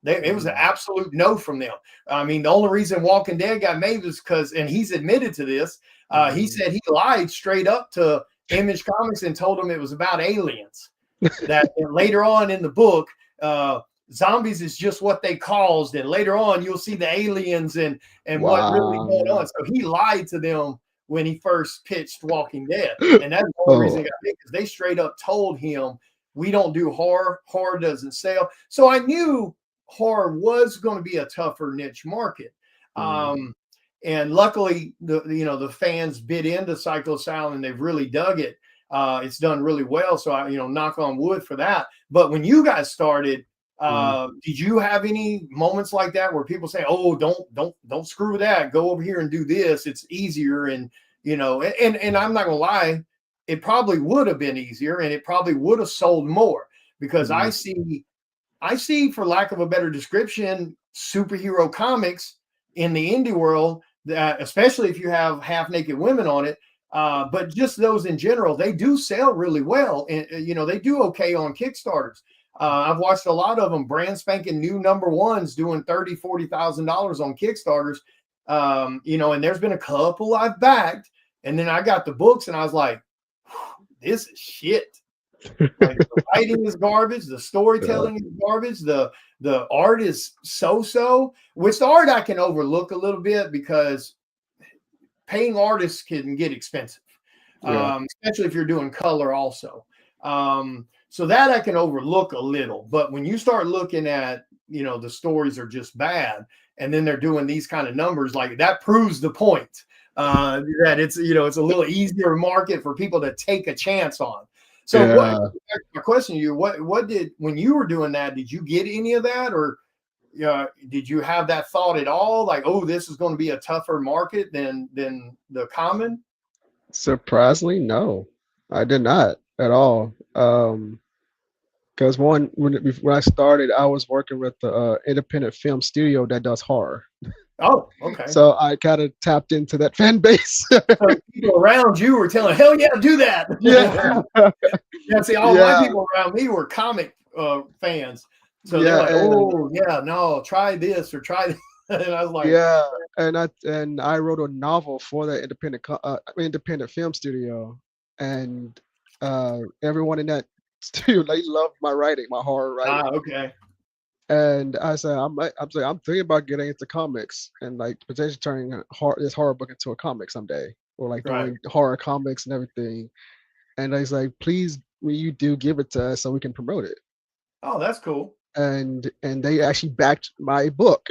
It was an absolute no from them. I mean, the only reason Walking Dead got made was because, and he's admitted to this, he said he lied straight up to Image Comics and told them it was about aliens. That later on in the book, zombies is just what they caused, and later on you'll see the aliens and what really going on. So he lied to them when he first pitched Walking Dead, and that's the only reason it got made, because they straight up told him, we don't do horror. Horror doesn't sell. So I knew horror was going to be a tougher niche market. And luckily the fans bid into Psycho Sal and they've really dug it. It's done really well. So I, knock on wood for that. But when you guys started, Did you have any moments like that where people say, "Oh, don't screw with that. Go over here and do this. It's easier." And and I'm not gonna lie, it probably would have been easier, and it probably would have sold more because Mhm. I see, for lack of a better description, superhero comics in the indie world that, especially if you have half naked women on it, but just those in general, they do sell really well, and they do okay on Kickstarters. I've watched a lot of them, brand spanking new number ones, doing $30,000-$40,000 on Kickstarters. And there's been a couple I've backed, and then I got the books, and I was like, "This is shit." Like the writing is garbage, the storytelling is garbage, the art is so. Which the art I can overlook a little bit because paying artists can get expensive, Yeah. especially if you're doing color also. So that I can overlook a little. But when you start looking at, the stories are just bad, and then they're doing these kind of numbers, like that proves the point that it's it's a little easier market for people to take a chance on. So what Yeah. my question to you, what did, when you were doing that, did you get any of that, or did you have that thought at all? Like, oh, this is going to be a tougher market than the common? Surprisingly, no, I did not at all. Because when I started, I was working with the independent film studio that does horror, Oh, okay. so I kind of tapped into that fan base. So people around you were telling, hell yeah, do that. Yeah, Yeah, see, all my yeah, people around me were comic fans. So they're yeah, like, and oh yeah, no, try this or try this. And I was like, yeah, and I wrote a novel for that independent film studio, and everyone in that studio, they loved my writing, my horror writing. okay. And I said, I'm thinking about getting into comics and like potentially turning this horror book into a comic someday, or like Right. doing horror comics and everything. And I was like, please, when you do, give it to us so we can promote it. Oh, that's cool. And they actually backed my book.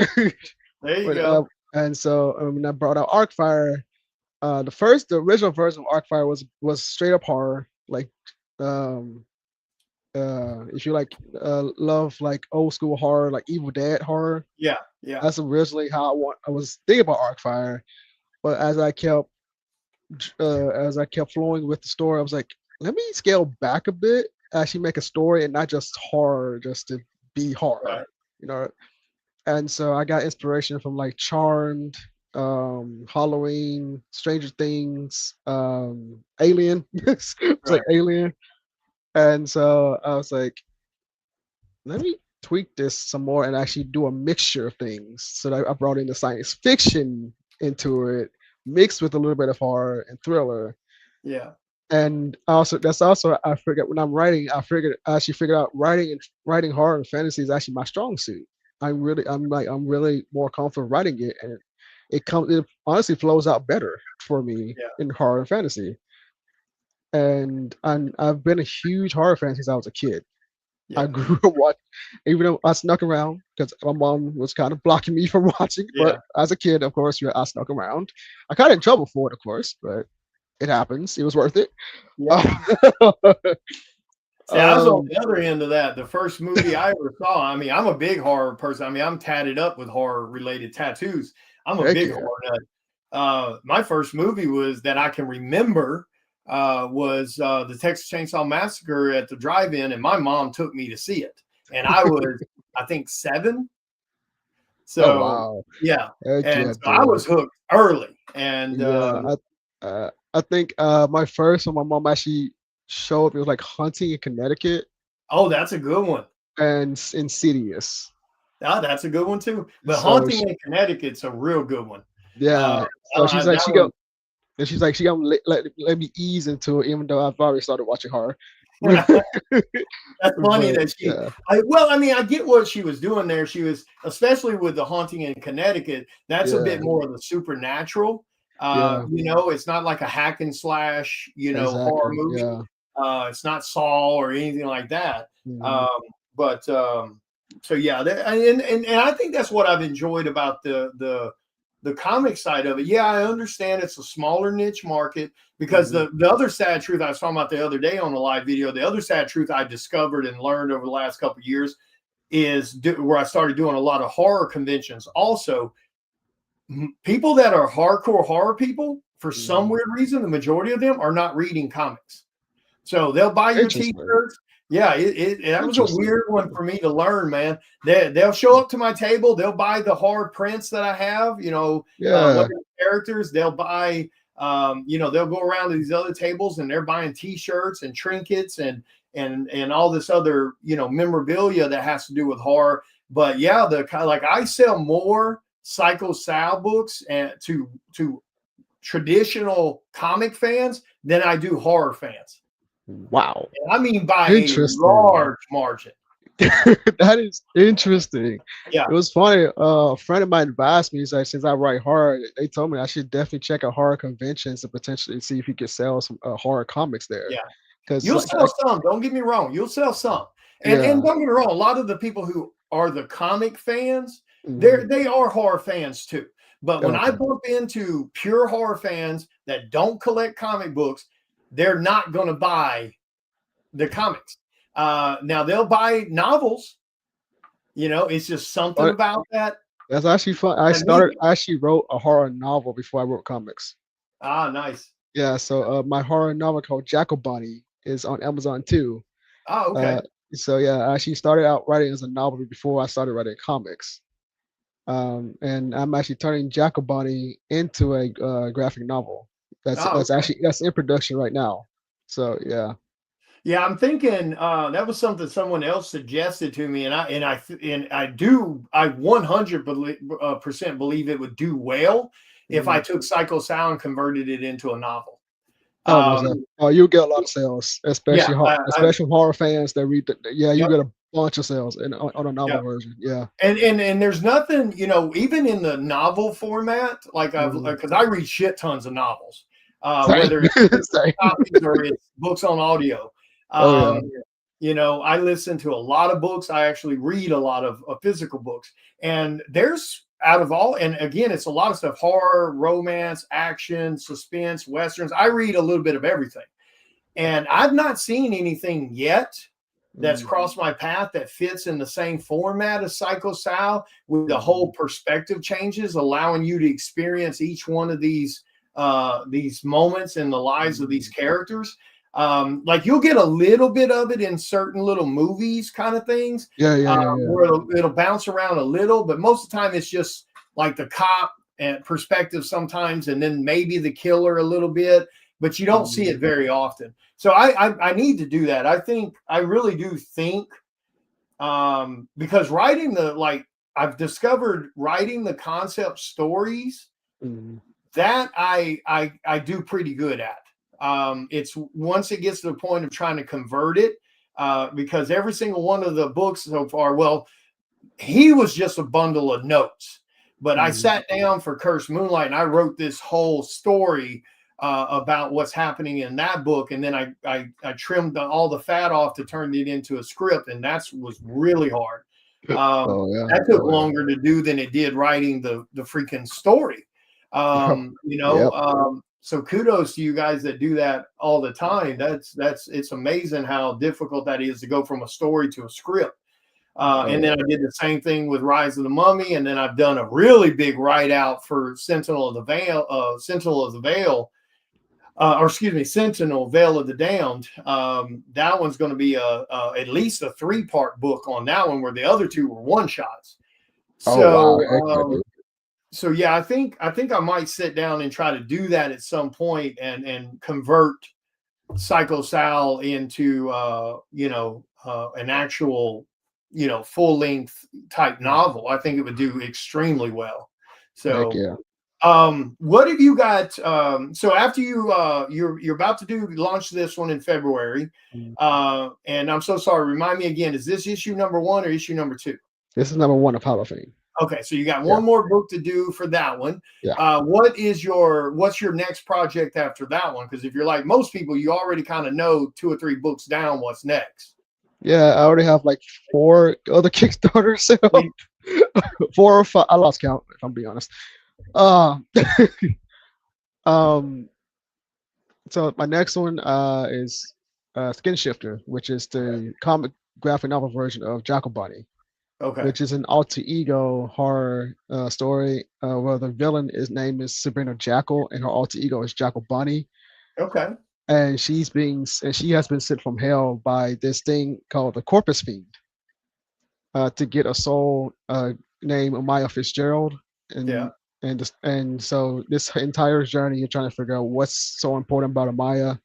There you But, go. and so when I brought out Arcfire, the original version of Arcfire was straight up horror, like um if you like love like old school horror, like Evil Dead horror. Yeah, yeah. That's originally how I was thinking about Arcfire, but as I kept flowing with the story, I was like, let me scale back a bit, actually make a story and not just horror just to be horror, Right. you know. And so I got inspiration from like Charmed, Halloween, Stranger Things, Alien. It's like Right. Alien. And so I was like, let me tweak this some more and actually do a mixture of things. So I brought in the science fiction into it, mixed with a little bit of horror and thriller. Yeah. And also, that's also I figured when I'm writing, I actually figured out writing horror and fantasy is actually my strong suit. I'm really more comfortable writing it, and it honestly flows out better for me Yeah. in horror and fantasy. And I've been a huge horror fan since I was a kid. I Yeah. grew up watching, even though I snuck around because my mom was kind of blocking me from watching. Yeah. But as a kid, of course, I snuck around. I got in trouble for it, of course, but it happens. It was worth it. Yeah. See, I was on um, the other end of that. The first movie I ever saw, I mean, I'm a big horror person. I mean, I'm tatted up with horror related tattoos. I'm a heck big yeah. horror nut. My first movie was that I can remember was the Texas Chainsaw Massacre at the drive-in, and my mom took me to see it, and I was, I think, 7. Oh So wow. yeah, Heck and yeah, so I dude. was hooked early, and Yeah. I think my first one, my mom actually showed me was like Hunting in Connecticut oh, that's a good one. and Insidious. Ah, that's a good one too. But So Haunting in Connecticut's a real good one. Uh, yeah. So that one. she's like she gonna let me ease into it, even though I've already started watching horror. That's funny But that yeah, I mean, I get what she was doing there. She was, especially with the Haunting in Connecticut, that's a bit yeah, more of the supernatural. yeah, It's not like a hack and slash, horror exactly. movie. Yeah. It's not Saw or anything like that. Mhm. Um, but so yeah, and I think that's what I've enjoyed about the comic side of it. Yeah, I understand it's a smaller niche market because Mhm. the other sad truth I was talking about the other day on the live video, the other sad truth I discovered and learned over the last couple of years, is where I started doing a lot of horror conventions. Also, people that are hardcore horror people, for some weird reason, the majority of them are not reading comics. So they'll buy your Interesting. T-shirts. Yeah, that was a weird one for me to learn, man. They'll show up to my table. They'll buy the hard prints that I have. You know, Yeah. what characters they'll buy. You know, they'll go around to these other tables and they're buying T-shirts and trinkets and all this other, you know, memorabilia that has to do with horror. But yeah, the kind of like I sell more Psycho Sal books and to traditional comic fans than I do horror fans. Wow. And I mean by a large margin. That is interesting. Yeah. It was funny. A friend of mine advised me, he's like, since I write horror, they told me I should definitely check out horror conventions and potentially see if you could sell some horror comics there. Yeah. Because you'll sell some, don't get me wrong. You'll sell some. And don't get me wrong, a lot of the people who are the comic fans, they are horror fans too. But when I bump into pure horror fans that don't collect comic books, they're not going to buy the comics. Now they'll buy novels. You know, it's just something about that. That's actually fun. I actually wrote a horror novel before I wrote comics. Ah, nice. Yeah, so my horror novel called Jackal Bunny is on Amazon too. Oh, okay. So yeah, I actually started out writing as a novel before I started writing comics. And I'm actually turning Jackal Bunny into a graphic novel. That's in production right now. So yeah. Yeah, I'm thinking that was something someone else suggested to me, and I 100% believe it would do well if I took Psycho Sal and converted it into a novel. You'll get a lot of sales, especially horror fans that read. You get a bunch of sales on a novel version. Yeah, and there's nothing, you know, even in the novel format, like because I read shit tons of novels, whether it's copies or it's books on audio. You know, I listen to a lot of books. I actually read a lot of physical books, and there's out of all, and again, it's a lot of stuff: horror, romance, action, suspense, westerns. I read a little bit of everything, and I've not seen anything yet that's crossed my path that fits in the same format as Psycho Sal, with the whole perspective changes, allowing you to experience each one of these moments in the lives of these characters. Like you'll get a little bit of it in certain little movies kind of things. Where it'll bounce around a little, but most of the time it's just like the cop and perspective sometimes, and then maybe the killer a little bit, but you don't see it very often. So I need to do that. I really do think, because I've discovered writing the concept stories that I do pretty good at. It's once it gets to the point of trying to convert it, because every single one of the books so far, well, he was just a bundle of notes, but I sat down for Cursed Moonlight and I wrote this whole story about what's happening in that book, and then I trimmed all the fat off to turn it into a script, and that was really hard. That took longer to do than it did writing the freaking story. You know, so kudos to you guys that do that all the time. It's amazing how difficult that is to go from a story to a script. And then I did the same thing with Rise of the Mummy, and then I've done a really big write out for Sentinel of the Veil, Sentinel, Veil of the Damned. That one's going to be at least a 3-part book on that one, where the other 2 were one shots. So yeah, I think I might sit down and try to do that at some point and convert Psycho Sal into an actual, you know, full-length type novel. I think it would do extremely well. So what have you got? So after you're about to launch this one in February, and I'm so sorry, remind me again, is this issue number 1 or issue number 2? This is number 1 of Hall of Fame. Okay, so you got one more book to do for that one. What's your next project after that one? Because if you're like most people, you already kind of know 2 or 3 books down what's next. Yeah, I already have like 4 other Kickstarters. So 4 or 5. I lost count, if I'm being honest. So my next one is Skin Shifter, which is the comic graphic novel version of Jackal Bunny. Okay. which is an alter ego horror story where the villain is name is Sabrina Jackal, and her alter ego is Jackal Bunny, Okay. and she has been sent from hell by this thing called the Corpus Fiend to get a soul named Amaya Fitzgerald, Yeah. and so this entire journey you're trying to figure out what's so important about Amaya,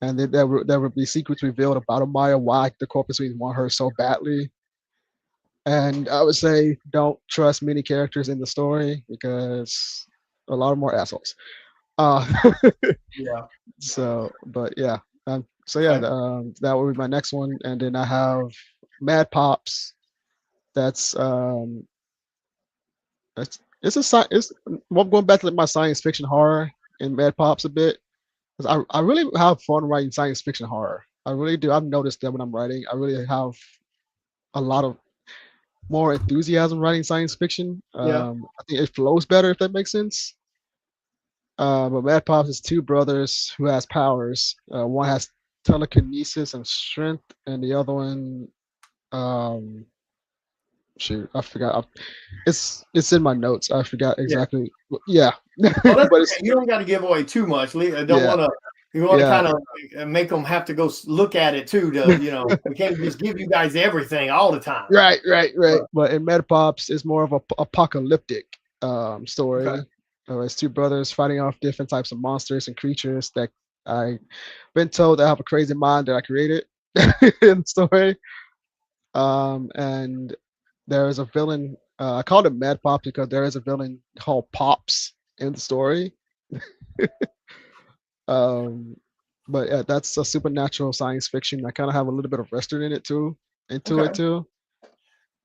and then there will be secrets revealed about Amaya, why the Corpus Fiend want her so badly. And I would say don't trust many characters in the story because a lot of more assholes. Uh, Yeah. but yeah, Okay. that would be my next one, and then I have Mad Pops. That's it's a it's well, I'm going back to my science fiction horror and Mad Pops a bit. 'Cause I really have fun writing science fiction horror. I really do. I've noticed that when I'm writing, I really have a lot of more enthusiasm writing science fiction. Yeah. I think it flows better if that makes sense. But Mad Pops is two brothers who has powers. One has telekinesis and strength, and the other one, um, shoot, I forgot. It's in my notes. I forgot Yeah. exactly. Yeah, Oh, that's but okay. You don't got to give away too much. I don't yeah, want to. You want to yeah, kind of make them have to go look at it too. We can't just give you guys everything all the time. right. But, But in Mad Pops, it's more of a apocalyptic okay. story. It's two brothers fighting off different types of monsters and creatures that I've been told that have a crazy mind that I created in the story. And there is a villain. I called it Mad Pops because there is a villain called Pops in the story. Um, but yeah, that's a supernatural science fiction. I kind of have a little bit of Western in it too, into it Okay. too.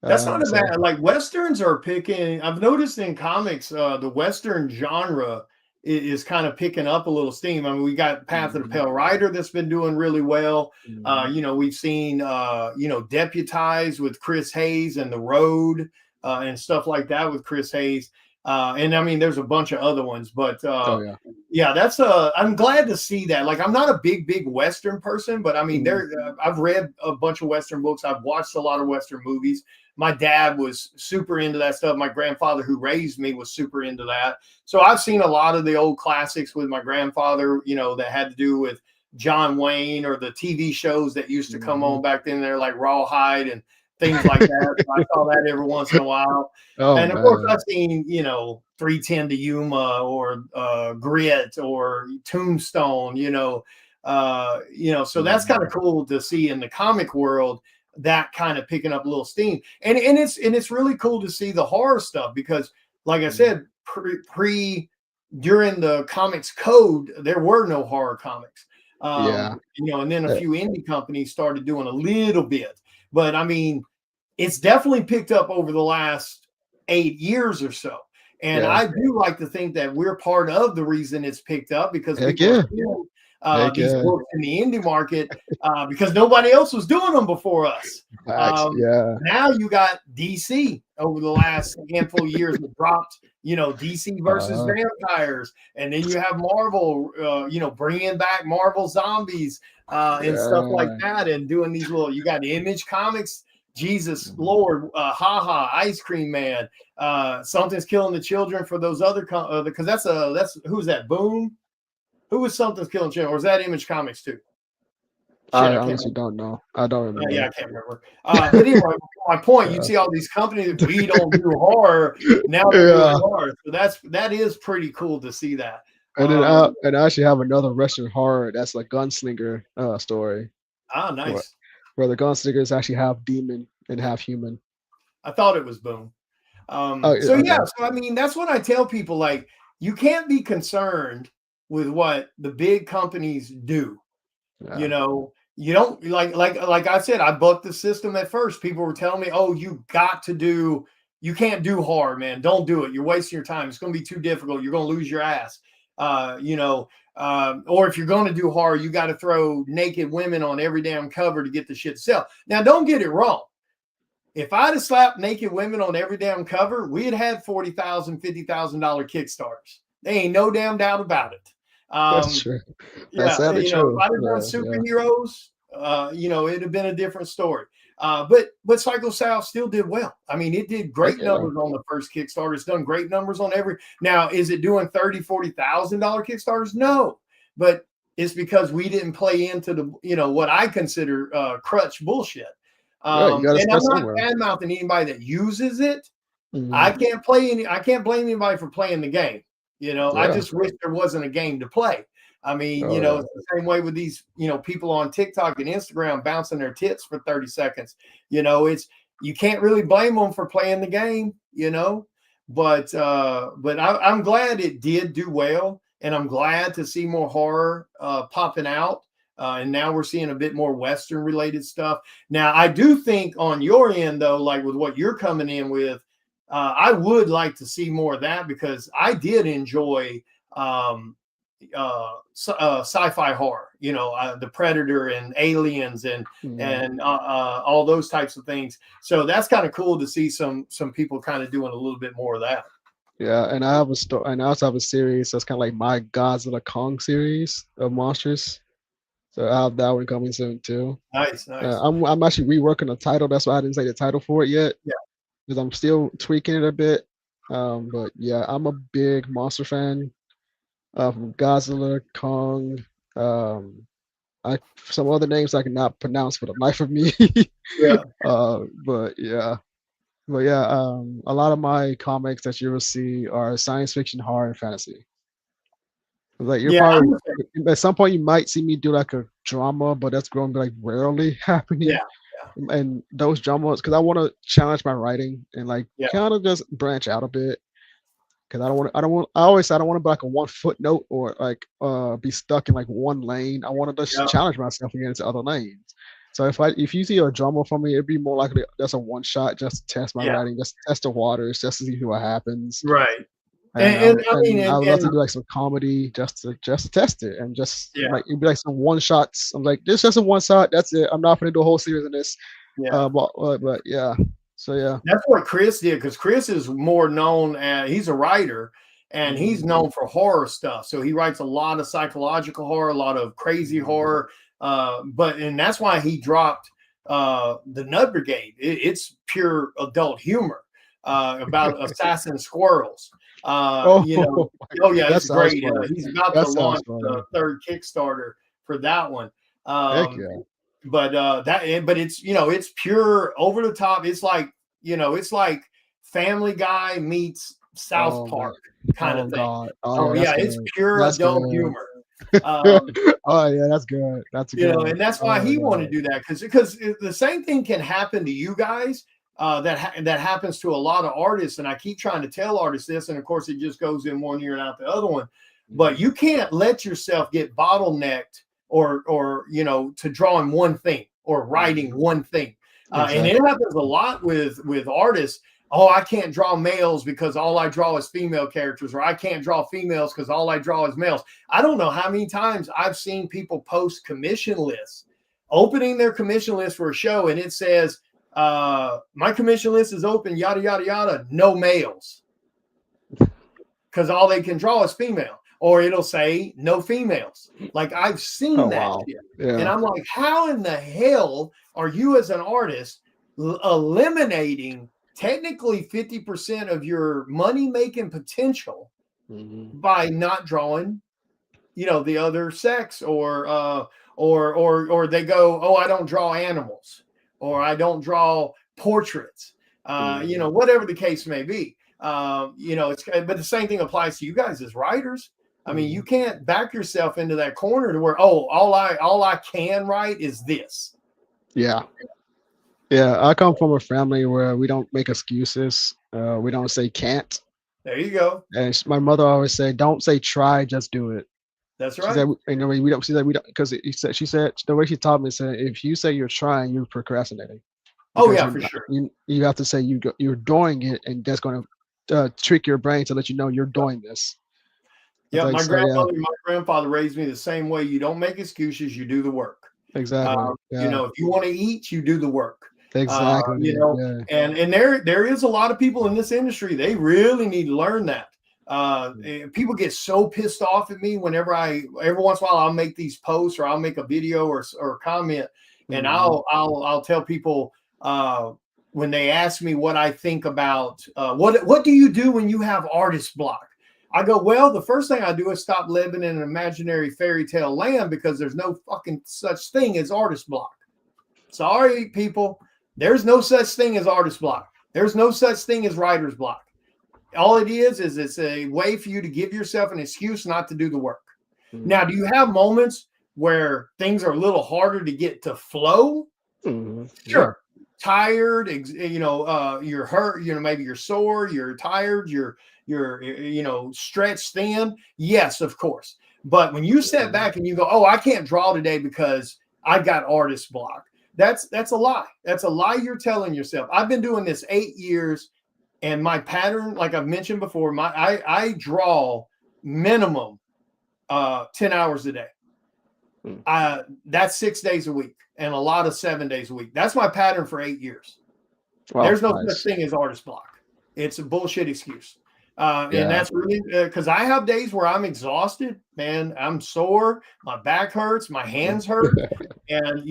That's not a So bad. Like westerns are picking. I've noticed in comics, the western genre is kind of picking up a little steam. I mean, we got Path of the mhm, Pale Rider that's been doing really well. mhm. We've seen Deputized with Chris Hayes and The Road and stuff like that with Chris Hayes. And I mean, there's a bunch of other ones, but Oh yeah. yeah, I'm glad to see that. Like, I'm not a big Western person, but I mean, Mhm. I've read a bunch of Western books. I've watched a lot of Western movies. My dad was super into that stuff. My grandfather, who raised me, was super into that. So I've seen a lot of the old classics with my grandfather, that had to do with John Wayne or the TV shows that used to come Mhm. on back then. They're like Rawhide and things like that. So I saw that every once in a while. Oh And of course, man. I've seen, 310 to Yuma or Grit or Tombstone, so that's kind Mhm. of cool to see in the comic world, that kind of picking up a little steam. And it's really cool to see the horror stuff because, like I Mhm. said, during the comics code, there were no horror comics. Yeah. And then a Uh, few indie companies started doing a little bit. But I mean, it's definitely picked up over the last 8 years or so. And yeah. I do like to think that we're part of the reason it's picked up because Heck people are yeah. seeing Heck these yeah. books in the indie market because nobody else was doing them before us. Facts. Yeah. Now you got DC over the last handful of years that dropped, DC versus Uh, vampires. And then you have Marvel, bringing back Marvel zombies and stuff like yeah. that and doing these you got Image Comics. Jesus Mhm. Lord, haha, Ice Cream Man, something's killing the children for those other because that's who's that? Boom, who was something's killing children, or is that Image Comics too? Shit, I I can't honestly remember. don't know. I don't Yeah, remember. I can't remember. But anyway, my point, you Yeah. see all these companies that we don't do horror, now they're doing Yeah. horror. So that is pretty cool to see that. And then I actually have another Russian horror that's a gunslinger story where Nice. where the gunslingers actually half demon and half human. I thought it was Boom. Oh yeah, So yeah, okay. so I mean, that's what I tell people. Like, you can't be concerned with what the big companies do. Yeah. You don't like I said, I bucked the system at first. People were telling me, "Oh, you can't do horror, man. Don't do it. You're wasting your time. It's going to be too difficult. You're going to lose your ass." Or if you're going to do horror, you got to throw naked women on every damn cover to get the shit to sell. Now, don't get it wrong. If I'd have slapped naked women on every damn cover, we'd had $40,000, $50,000 Kickstarters. There ain't no damn doubt about it. That's Um, true. That's yeah, sadly if true. I'd have done Yeah. superheroes, it'd have been a different story. But Psycho South still did well. I mean, it did great Yeah. numbers on the first Kickstarter. It's done great numbers on every. Now, is it doing $30,000-$40,000 Kickstarters? No, but it's because we didn't play into the what I consider crutch bullshit. Yeah, you gotta And I'm start not somewhere. bad mouthing anybody that uses it. Mhm. I can't blame anybody for playing the game. I Yeah. just wish there wasn't a game to play. I mean, Oh, yeah. it's the same way with these, people on TikTok and Instagram bouncing their tits for 30 seconds. You can't really blame them for playing the game, but I'm glad it did do well, and I'm glad to see more horror popping out. And now we're seeing a bit more Western related stuff. Now, I do think on your end, though, like with what you're coming in with, I would like to see more of that, because I did enjoy sci-fi horror, the Predator and Aliens and all those types of things. So that's kind of cool to see some people kind of doing a little bit more of that. Yeah, and I have a story, and I also have a series that's kind of like my Godzilla Kong series of monsters. So I have that one coming soon too. Nice. I'm actually reworking the title. That's why I didn't say the title for it yet. Yeah. Because I'm still tweaking it a bit. But yeah, I'm a big monster fan of Godzilla, Kong, some other names I cannot pronounce for the life of me. Yeah. But yeah. A lot of my comics that you will see are science fiction, horror, and fantasy. Like you're Yeah, probably at some point you might see me do like a drama, but that's going to be like rarely happening. Yeah. And those dramas, because I want to challenge my writing and like Yeah. kind of just branch out a bit. Because I always say I don't want to be like a one footnote or like be stuck in like one lane. I want to just challenge myself against other lanes. So if you see a drama from me, it'd be more likely that's a one shot just to test my writing, just test the waters, just to see what happens. Right. And I would love to do like some comedy just to test it, and just like it'd be like some one shots. I'm like, this is just a one shot. That's it. I'm not gonna do a whole series of this. Yeah. But yeah. So yeah. That's what Chris did, because Chris is more known as, he's a writer, and he's known for horror stuff. So he writes a lot of psychological horror, a lot of crazy horror. And that's why he dropped the Nut Brigade. It's pure adult humor about assassin squirrels. Yeah, it's great. He's about to launch the third Kickstarter for that one. But it's it's pure over the top. It's like it's like Family Guy meets South Park kind of thing. It's pure adult humor. Oh yeah, that's good. That's good. And that's why he wanted to do that, because the same thing can happen to you guys. That happens to a lot of artists, and I keep trying to tell artists this, and of course it just goes in one ear and out the other one. But you can't let yourself get bottlenecked or to drawing one thing or writing one thing. And it happens a lot with artists. Oh, I can't draw males because all I draw is female characters, or I can't draw females because all I draw is males. I don't know how many times I've seen people post commission lists, opening their commission list for a show, and it says, my commission list is open, yada, yada, yada, no males. Because all they can draw is female. Or it'll say no females. Like, I've seen that shit. Yeah. And I'm like, how in the hell are you as an artist eliminating technically 50% of your money-making potential by not drawing, the other sex, or they go, oh, I don't draw animals, or I don't draw portraits, whatever the case may be. But the same thing applies to you guys as writers. I mean, you can't back yourself into that corner to where, oh, all I can write is this. Yeah. Yeah, I come from a family where we don't make excuses. We don't say can't. There you go. And my mother always said, "Don't say try, just do it." That's right. She said, we don't see that. We don't, because she said the way she taught me said, if you say you're trying, you're procrastinating. Oh yeah, for sure. You have to say you're doing it, and that's going to trick your brain to let you know you're doing this. Yeah, my grandmother and my grandfather raised me the same way. You don't make excuses, you do the work. Exactly. If you want to eat, you do the work. Exactly. And there is a lot of people in this industry, they really need to learn that. People get so pissed off at me whenever every once in a while I'll make these posts, or I'll make a video or comment, and I'll tell people, when they ask me what I think about what do you do when you have artist block? I go, well, the first thing I do is stop living in an imaginary fairy tale land because there's no fucking such thing as artist block. Sorry, people. There's no such thing as artist block. There's no such thing as writer's block. All it is it's a way for you to give yourself an excuse not to do the work. Mm-hmm. Now, do you have moments where things are a little harder to get to flow? Mm-hmm. Sure. Yeah. Tired, you're hurt, maybe you're sore, you're tired, you're stretched thin. Yes, of course. But when you step back and you go, oh, I can't draw today because I got artist block. That's a lie. That's a lie you're telling yourself. I've been doing this 8 years, and my pattern, like I've mentioned before, I draw minimum 10 hours a day. That's 6 days a week and a lot of 7 days a week. That's my pattern for 8 years. Wow, there's no such thing as artist block. It's a bullshit excuse. And that's really because I have days where I'm exhausted, man. I'm sore. My back hurts. My hands hurt. And,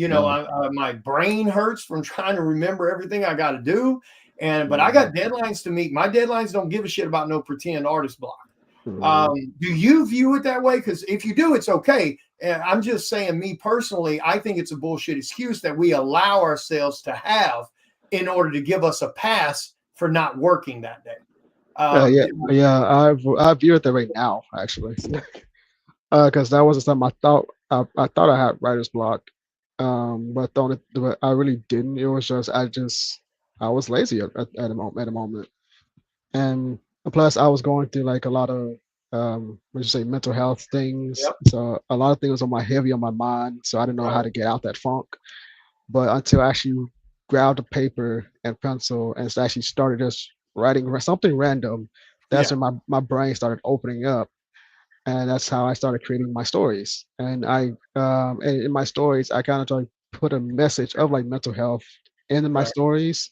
my brain hurts from trying to remember everything I got to do. But I got deadlines to meet. My deadlines don't give a shit about no pretend artist block. Do you view it that way? Because if you do, it's okay. I'm just saying, me personally, I think it's a bullshit excuse that we allow ourselves to have in order to give us a pass for not working that day. I view it that way now, actually, because that wasn't something I thought I had writer's block, but I really didn't. It was just I was lazy at a moment, and plus I was going through like a lot of mental health things. Yep. So a lot of things were heavy on my mind, so I didn't know how to get out that funk. But until I actually grabbed a paper and pencil and actually started just writing something random, that's when my brain started opening up, and that's how I started creating my stories. And and in my stories, I kind of like put a message of like mental health into my stories,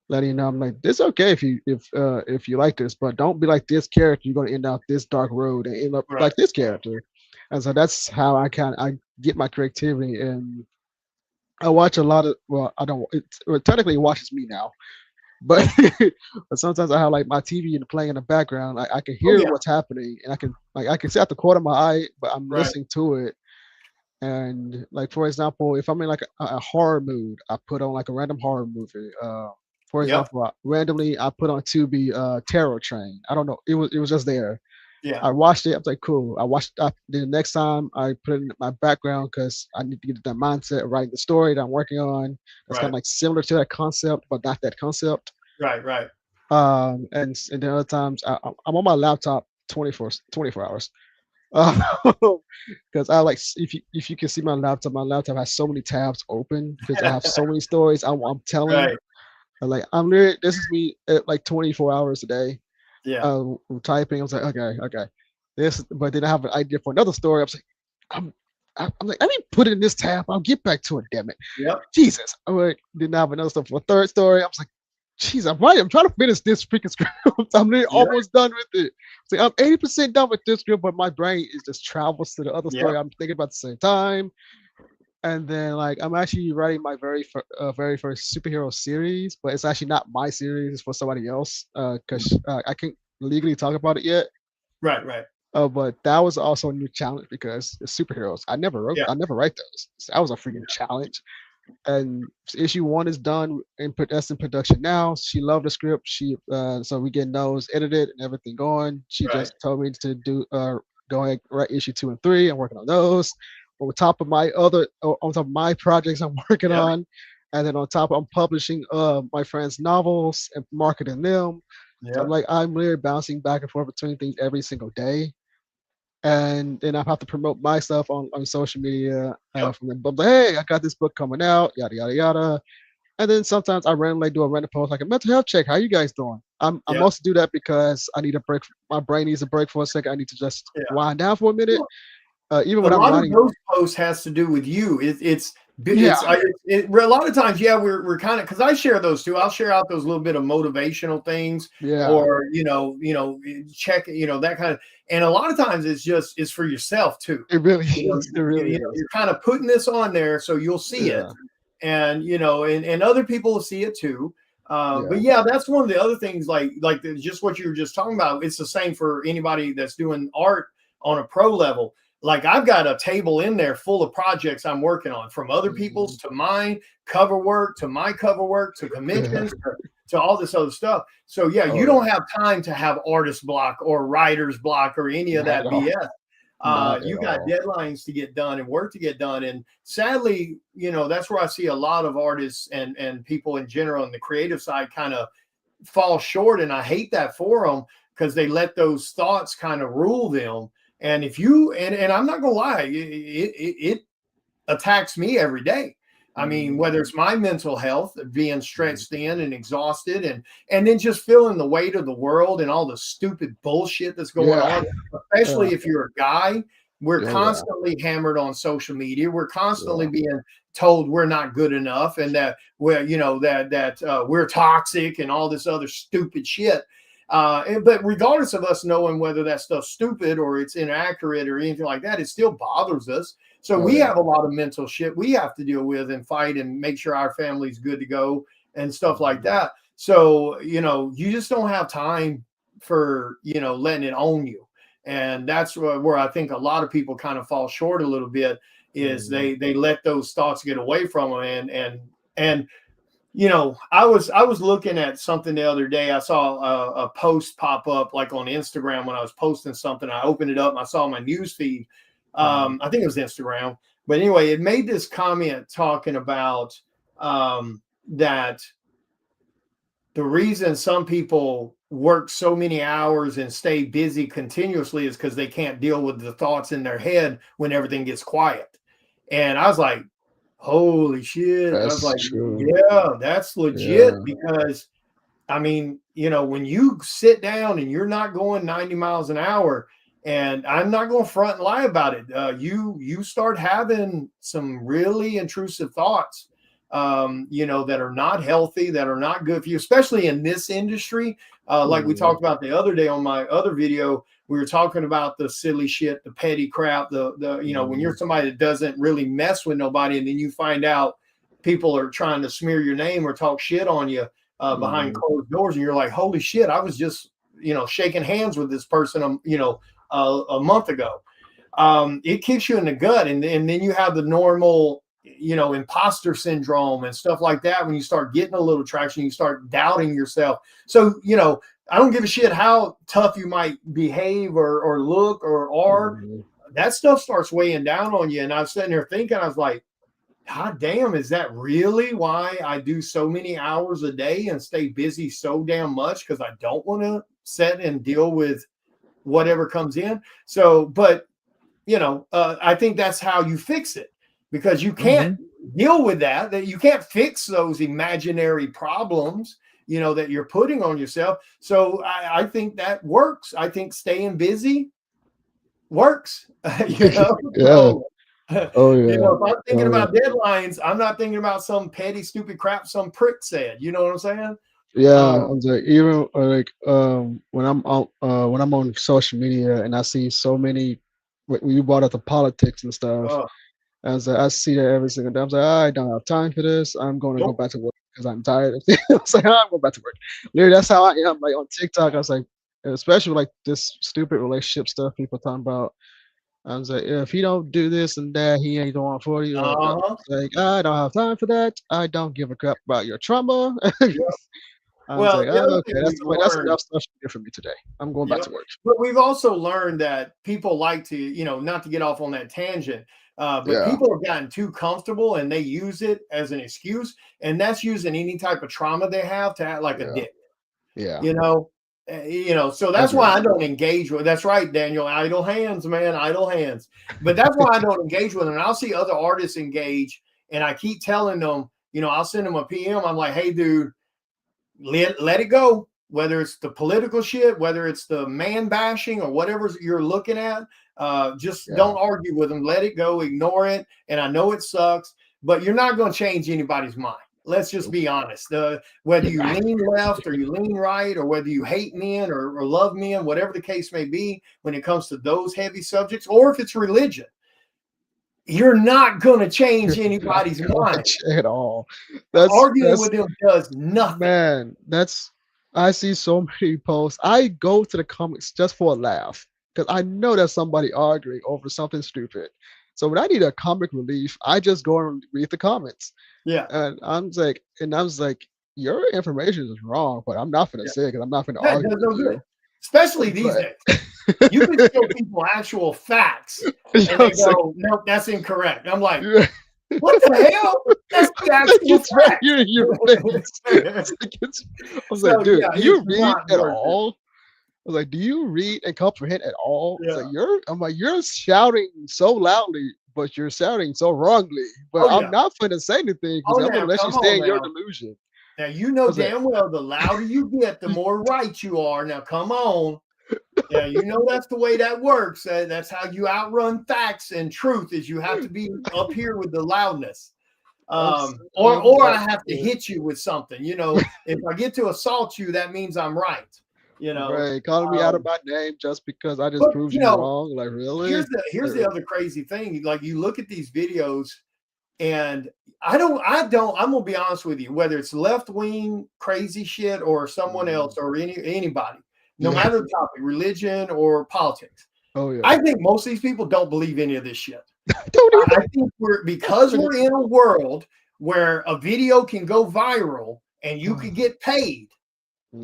letting you know I'm like, this is okay if you like this, but don't be like this character. You're gonna end up this dark road and end up like this character. And so that's how I get my creativity. And I watch a lot of I don't. Technically it watches me now. But sometimes I have like my TV playing in the background. I can hear what's happening, and I can see out the corner of my eye, but I'm listening to it. And like, for example, if I'm in like a horror mood, I put on like a random horror movie. For example, randomly I put on Tubi Terror Train. I don't know. It was just there. Yeah. I watched it. I was like, cool. Then the next time I put it in my background because I need to get that mindset of writing the story that I'm working on. It's kind of like similar to that concept, but not that concept. Right. And then other times I'm on my laptop 24 hours. Because I like, if you can see my laptop has so many tabs open because I have so many stories I'm telling. Right. Like this is me at like 24 hours a day. Yeah. Typing. I was like, okay. But then I have an idea for another story. I was like, I'm like, let me put it in this tab. I'll get back to it. Damn it. Yep. Jesus. Then I have another stuff for a third story. I was like, jeez, I'm trying to finish this freaking script. I'm almost done with it. So I'm 80% done with this script, but my brain is just travels to the other story I'm thinking about at the same time. And then like I'm actually writing my very first superhero series, but it's actually not my series, it's for somebody else. Because I can't legally talk about it yet. Right. But that was also a new challenge because the superheroes. I never write those. So that was a freaking challenge. And issue 1 is done that's in production now. She loved the script. So we getting those edited and everything going. She just told me to do go ahead write issue 2 and 3. I'm working on those. On top of my projects I'm working on, and then on top I'm publishing my friends' novels and marketing them. So I'm literally bouncing back and forth between things every single day. And then I have to promote my stuff on social media. From the hey, I got this book coming out, yada yada yada. And then sometimes I randomly do a random post like a mental health check. How you guys doing? I mostly do that because I need a break. My brain needs a break for a second. I need to just wind down for a minute. Even when I'm writing, those posts has to do with you. A lot of times, we're kind of, because I share those too. I'll share out those little bit of motivational things, or check, that kind of. And a lot of times it's for yourself too. It really is. It really is. You're kind of putting this on there so you'll see it. and and other people see it too. But Yeah. yeah, that's one of the other things, just what you were just talking about. It's the same for anybody that's doing art on a pro level. Like I've got a table in there full of projects I'm working on, from other people's to mine, cover work to my cover work to commissions to all this other stuff. So yeah, you Oh don't yeah. have time to have artist block or writer's block or any of Not that at all. BS. Not at You got all. deadlines to get done and work to get done. And sadly, that's where I see a lot of artists and people in general on the creative side kind of fall short. And I hate that for them, because they let those thoughts kind of rule them. And if you, and I'm not gonna lie, it attacks me every day. I mean, Mhm. whether it's my mental health being Mhm. stretched thin and exhausted, and then just feeling the weight of the world and all the stupid bullshit that's going Yeah. on, Yeah. especially if you're a guy. We're Oh yeah. constantly hammered on social media. We're constantly Yeah. being told we're not good enough, and that we're, we're toxic and all this other stupid shit. But regardless of us knowing whether that stuff's stupid or it's inaccurate or anything like that, it still bothers us. So Oh we yeah. have a lot of mental shit we have to deal with and fight and make sure our family's good to go and stuff like Mhm. that. So, you just don't have time for, letting it own you. And that's where I think a lot of people kind of fall short a little bit, is Mhm. they let those thoughts get away from them. And I was looking at something the other day. I saw a post pop up like on Instagram when I was posting something. I opened it up and I saw my news feed. Mhm. I think it was Instagram, but anyway, it made this comment talking about that the reason some people work so many hours and stay busy continuously is because they can't deal with the thoughts in their head when everything gets quiet. And I was like, holy shit. I was That's like, true. yeah, that's legit. Yeah. Because I mean, when you sit down and you're not going 90 miles an hour, and I'm not going to front and lie about it, you start having some really intrusive thoughts, that are not healthy, that are not good for you, especially in this industry. Like we Mhm. talked about the other day on my other video, we were talking about the silly shit, the petty crap, the when you're Mhm. somebody that doesn't really mess with nobody, and then you find out people are trying to smear your name or talk shit on you behind Mhm. closed doors, and you're like, holy shit, I was just shaking hands with this person a month ago. It kicks you in the gut, and then you have the normal imposter syndrome and stuff like that. When you start getting a little traction, you start doubting yourself. So I don't give a shit how tough you might behave or look or are. Mhm. That stuff starts weighing down on you. And I was sitting there thinking, I was like, God damn, is that really why I do so many hours a day and stay busy so damn much? Because I don't want to sit and deal with whatever comes in. So, but I think that's how you fix it, because you can't Mhm. deal with that you can't fix those imaginary problems, that you're putting on yourself. So I think that works. I think staying busy works. Yeah. So Oh yeah. if I'm thinking Oh yeah. about deadlines, I'm not thinking about some petty, stupid crap some prick said. You know what I'm saying? Yeah, Um, I'm like even like when I'm out when I'm on social media and I see so many when you brought up the politics and stuff, uh, I was like I see that every single day. I was like, I don't have time for this. I'm going to go nope. back to work because I'm tired of it. I was like, I'm going back to work. Literally, that's how I am. Like on TikTok, I was like, especially with, like this stupid relationship stuff people talking about. I was like, if he don't do this and that, he ain't the one for you. I Uh-huh. was like, I don't have time for that. I don't give a crap about your trauma. Yep. I was Well, like, the oh, other okay, thing we've that's learned. enough social media for me today. I'm going back Yep. to work. But we've also learned that people like to, not to get off on that tangent, but Yeah, people have gotten too comfortable and they use it as an excuse. And that's using any type of trauma they have to act like a yeah, dick, yeah. you know? So I that's agree why with I that. don't engage with. That's right, Daniel. Idle hands, man, idle hands. But that's why I don't engage with them. And I'll see other artists engage, and I keep telling them, I'll send them a PM. I'm like, hey, dude, let it go. Whether it's the political shit, whether it's the man bashing or whatever you're looking at, just Yeah, don't argue with them. Let it go, ignore it. And I know it sucks, but you're not going to change anybody's mind. Let's just nope. be honest. Whether you Yeah, lean left or you lean right, or whether you hate men or love men, whatever the case may be, when it comes to those heavy subjects, or if it's religion, you're not going to change Not anybody's mind. much at all. Arguing That's with them does nothing. man. I see so many posts. I go to the comments just for a laugh because I know there's somebody arguing over something stupid. So when I need a comic relief, I just go and read the comments. Yeah. And I was like, your information is wrong, but I'm not gonna say it because I'm not gonna That argue does no with you. good. Especially these But days. You can show people actual facts you and know they what I'm saying? go, nope, that's incorrect. I'm like, Yeah. what the hell? That's the actual It's right fact. here in your face. I was like, So, dude, yeah, do you it's read not at worth it. all? I was like, do you read and comprehend at all? It's Yeah. like I'm like, you're shouting so loudly, but you're shouting so wrongly. But Oh, yeah. I'm not gonna say anything because Oh, I'm gonna now, let you come stay on in your now. delusion. Now, you I know was like, damn well the louder you get, the more right you are. Now, come on. Yeah, you know that's the way that works. That's how you outrun facts and truth is you have to be up here with the loudness. Or I have to hit you with something. You know, if I get to assault you, that means I'm right. You know, right, calling me out of my name just because I just but proved you you know, wrong. Like, really? here's the other crazy thing. Like you look at these videos, and I'm gonna be honest with you, whether it's left wing crazy shit or someone else or anybody, no matter the topic, religion or politics. Oh yeah. I think most of these people don't believe any of this shit. Don't even I think because we're in a world where a video can go viral and you could get paid.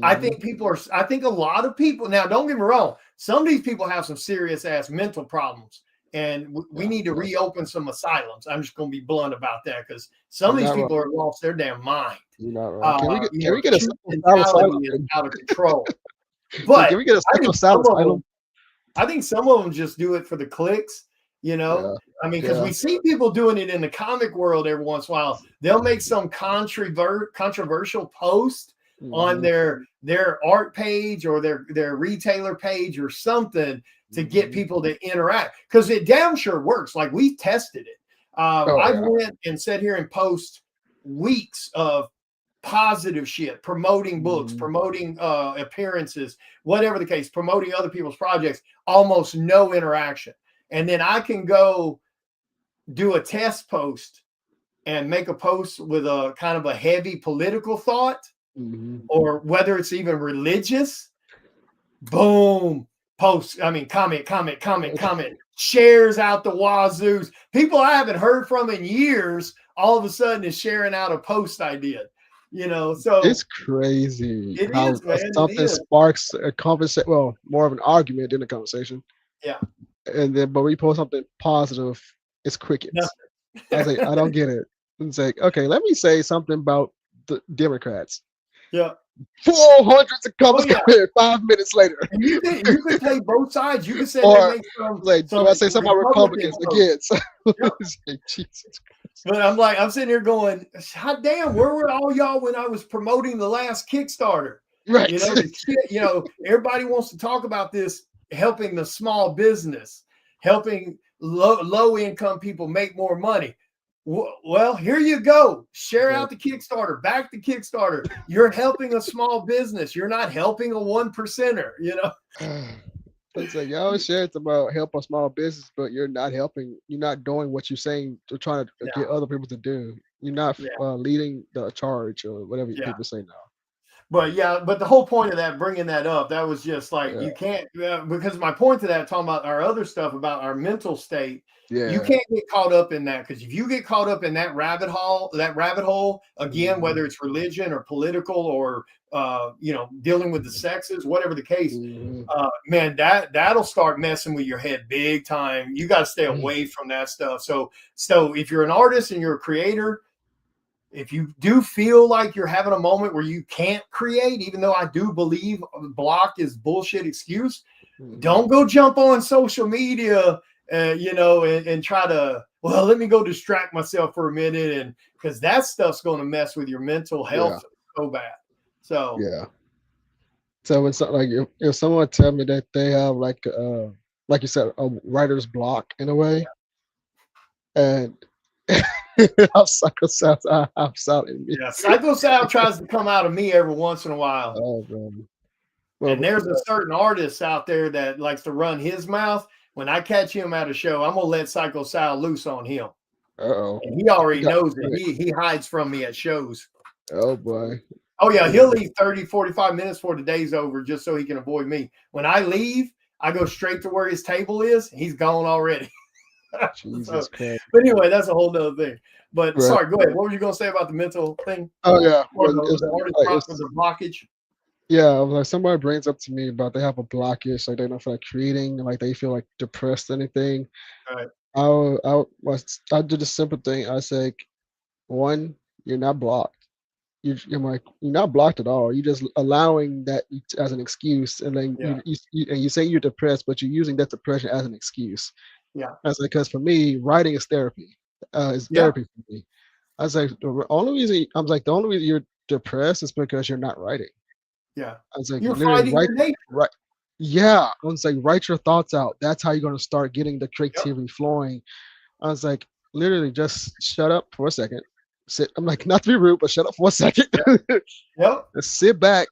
I think I think a lot of people, now don't get me wrong, some of these people have some serious ass mental problems and we need to reopen some asylums. I'm just going to be blunt about that because some of these people are lost their damn mind. You're not wrong. Can we get a mentality is out of control. But can we get a asylum? I think some of them just do it for the clicks, you know. Yeah. I mean, because we see people doing it in the comic world every once in a while. They'll make some controversial post on their art page or their retailer page or something to get people to interact because it damn sure works. Like we tested it. I've went and sat here and post weeks of positive shit, promoting books, promoting appearances, whatever the case, promoting other people's projects, almost no interaction. And then I can go do a test post and make a post with a kind of a heavy political thought or whether it's even religious. Boom, post. I mean, comment, shares out the wazoos. People I haven't heard from in years, all of a sudden is sharing out a post I did. You know, so it's crazy it how is, man, something sparks a conversation. Well, more of an argument than a conversation. Yeah. And then, but when you post something positive, it's crickets. I was like, I don't get it. It's like, okay, let me say something about the Democrats. Yeah. 400 comments come in 5 minutes later. And you can play both sides. You can say do I say something about Republicans against? Jesus Christ. But I'm sitting here going, hot damn, where were all y'all when I was promoting the last Kickstarter? Right. You know, everybody wants to talk about this, helping the small business, helping low income people make more money. Well, here you go. Share out the Kickstarter, back the Kickstarter. You're helping a small business. You're not helping a 1%er, you know? It's like, y'all share about help a small business, but you're not helping. You're not doing what you're saying to try to get other people to do. You're not leading the charge or whatever people say now. But the whole point of that, bringing that up, that was just like, you can't, because my point to that, talking about our other stuff, about our mental state, you can't get caught up in that. Because if you get caught up in that rabbit hole, again, whether it's religion or political or, you know, dealing with the sexes, whatever the case, man, that'll start messing with your head big time. You got to stay away from that stuff. So if you're an artist and you're a creator, if you do feel like you're having a moment where you can't create, even though I do believe block is bullshit excuse, don't go jump on social media, you know, and try to, well, let me go distract myself for a minute. And because that stuff's going to mess with your mental health so bad. So, So it's not like if someone tell me that they have like you said, a writer's block in a way, and Psycho Sal in me. Yeah, Psycho Sal tries to come out of me every once in a while. Oh, and there's a certain artist out there that likes to run his mouth. when I catch him at a show, I'm gonna let Psycho Sal loose on him. Uh-oh. And he already You got knows it. He hides from me at shows. Oh boy. Oh yeah, he'll leave 30, 45 minutes before the day's over just so he can avoid me. When I leave, I go straight to where his table is. He's gone already. Jesus Christ. But anyway, that's a whole nother thing. But Right. sorry, go ahead. What were you gonna say about the mental thing? Oh yeah. Or Well, the artist like, block, the blockage? yeah, like somebody brings up to me about they have a blockage, like they don't feel like creating, like they feel like depressed or anything. Right. I did a simple thing. I say, one, you're not blocked. You're like you're not blocked at all. You're just allowing that as an excuse, and then Yeah. you say you're depressed, but you're using that depression as an excuse. Yeah. I was like, because for me, writing is therapy. It's Yeah. therapy for me. I was like, the only reason you're depressed is because you're not writing. Yeah. I was like, You're literally, fighting your nature. right. Yeah, I was like, write your thoughts out. That's how you're gonna start getting the Yep. creativity flowing. I was like, literally, just shut up for a second. Sit. I'm like, not to be rude, but shut up for a second. Yep. Just sit back,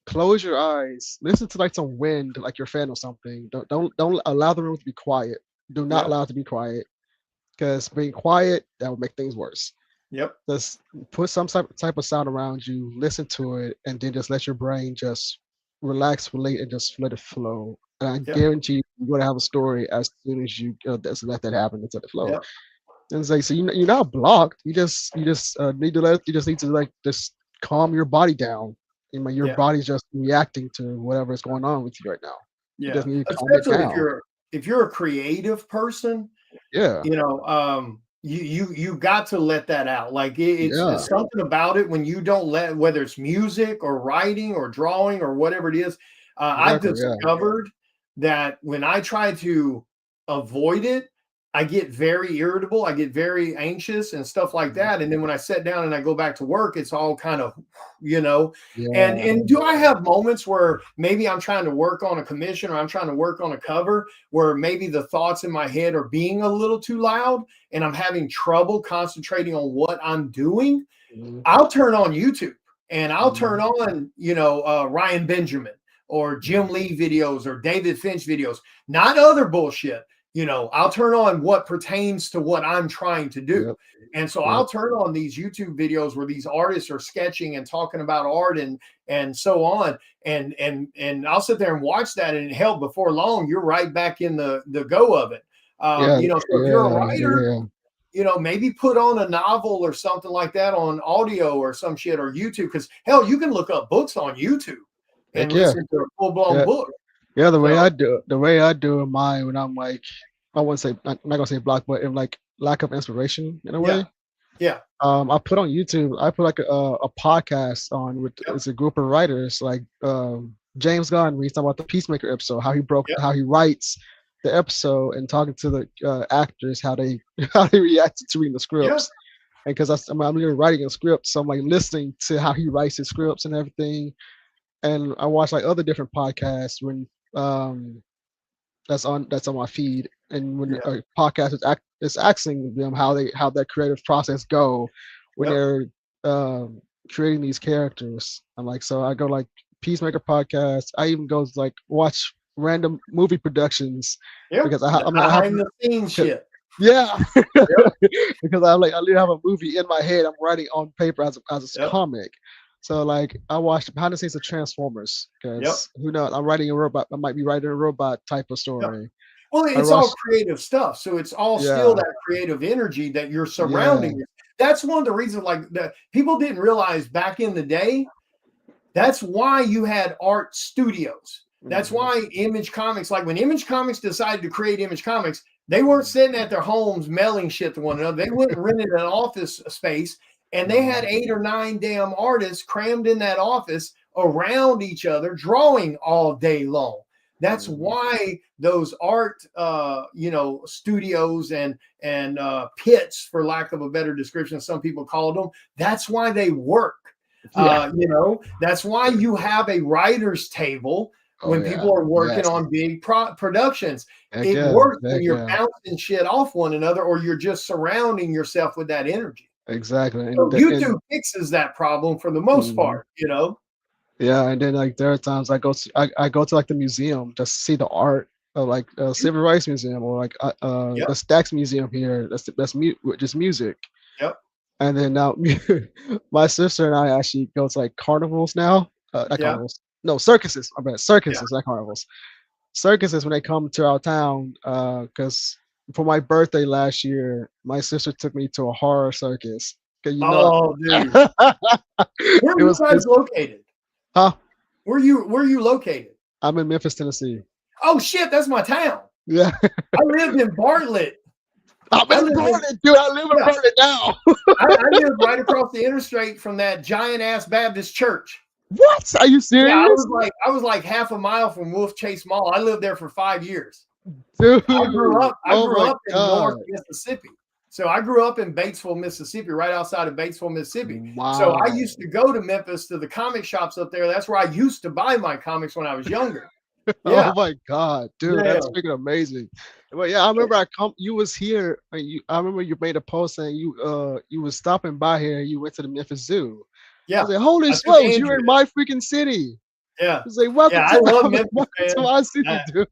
close your eyes, listen to like some wind, like you're a fan or something. Don't allow the room to be quiet. Do not Yep. allow it to be quiet, because being quiet, that will make things worse. Yep. Just put some type of sound around you, listen to it, and then just let your brain just relax, relate, and just let it flow. And I Yep. guarantee you're gonna have a story as soon as you just let that happen and let it flow. Yep. And it's like, so you're not blocked. You just need to like just calm your body down. I mean, your Yeah. body's just reacting to whatever is going on with you right now. You Yeah. just need to calm it Especially down. if you're a creative person, Yeah, you know, you got to let that out. Like it's yeah, something about it when you don't let, whether it's music or writing or drawing or whatever it is. I've exactly. Yeah, discovered that when I try to avoid it, I get very irritable. I get very anxious and stuff like Mhm. that. And then when I sit down and I go back to work, it's all kind of, you know. And yeah, do I have moments where maybe I'm trying to work on a commission or I'm trying to work on a cover where maybe the thoughts in my head are being a little too loud and I'm having trouble concentrating on what I'm doing? mhm, I'll turn on YouTube and I'll turn mhm, on, Ryan Benjamin or Jim mhm. Lee videos or David Finch videos, not other bullshit. I'll turn on what pertains to what I'm trying to do. Yep, And so yep, I'll turn on these YouTube videos where these artists are sketching and talking about art and so on. And I'll sit there and watch that. And hell, before long, you're right back in the go of it. yeah, So if you're a yeah, writer, yeah. maybe put on a novel or something like that on audio or some shit or YouTube. Because hell, you can look up books on YouTube and Heck yeah, listen to a full blown yeah, book. yeah. So The way I do it, mine when I'm like, I wouldn't say, I'm not gonna say block, but in like lack of inspiration in a yeah, way. yeah, I put on YouTube. I put like a podcast on with yep, it's a group of writers like James Gunn. We talking about the Peacemaker episode, yep, how he writes the episode and talking to the actors how they how they reacted to reading the yeah, scripts. And because I'm literally writing a script, so I'm like listening to how he writes his scripts and everything. And I watch like other different podcasts when um that's on my feed. And when yeah, a podcast is asking them how that creative process go when yep, they're creating these characters. I'm like, so I go like Peacemaker podcast. I even go like watch random movie productions yep. because The I have behind the scenes shit. yeah Yep, because I literally have a movie in my head. I'm writing on paper as a yep, comic. So like I watched behind the scenes of Transformers yep, because who knows, I'm writing a robot. I might be writing a robot type of yep. story. Well, I it's all watched creative stuff. So it's all still yeah, that creative energy that you're yeah, surrounding. That's one of the reasons, like, that people didn't realize back in the day. That's why you had art studios. That's mhm, why Image Comics, like when Image Comics decided to create Image Comics, they weren't sitting at their homes mailing shit to one another. They went and rented an office space and they had mhm, 8 or 9 damn artists crammed in that office around each other, drawing all day long. That's mhm. why those art, studios and pits, for lack of a better description, some people called them. That's why they work. Yeah. That's why you have a writer's table Oh when yeah. people are working Yes. on big productions. Heck It yeah. works when Heck you're yeah. bouncing shit off one another or you're just surrounding yourself with that energy. Exactly. So And YouTube fixes that problem for the most mhm. part. Yeah, and then like there are times I go to like the museum just to see the art. like Civil Rights Museum or like Yep. the Stax Museum here. That's just music. Yep. And then now my sister and I actually go to like carnivals now. Not Yeah. carnivals. No, circuses. I bet circuses, not carnivals. Circuses when they come to our town. Because for my birthday last year, my sister took me to a horror circus. 'Cause you know, Oh, dude. Where are it you was guys located? huh? Where are you located? I'm in Memphis, Tennessee. Oh shit, that's my town. Yeah. I lived in Bartlett. I'm I in live in- Bartlett, dude. I live in Yeah. Bartlett now. I live right across the interstate from that giant ass Baptist church. What? Are you serious? Yeah, I was like half a mile from Wolf Chase Mall. I lived there for 5 years. Dude. I grew up my in North Mississippi. So I grew up in Batesville, Mississippi, right outside of Batesville, Mississippi. Wow. So I used to go to Memphis to the comic shops up there. That's where I used to buy my comics when I was younger. Yeah. Oh my god, dude, Yeah. that's freaking amazing. But yeah, I remember you was here and I remember you made a post saying you was stopping by here and you went to the Memphis Zoo. I Yeah. was like, holy I took smokes, you're Andrew in my freaking city. Yeah. I was like, welcome Yeah, to I love Memphis, welcome to man. my city, dude.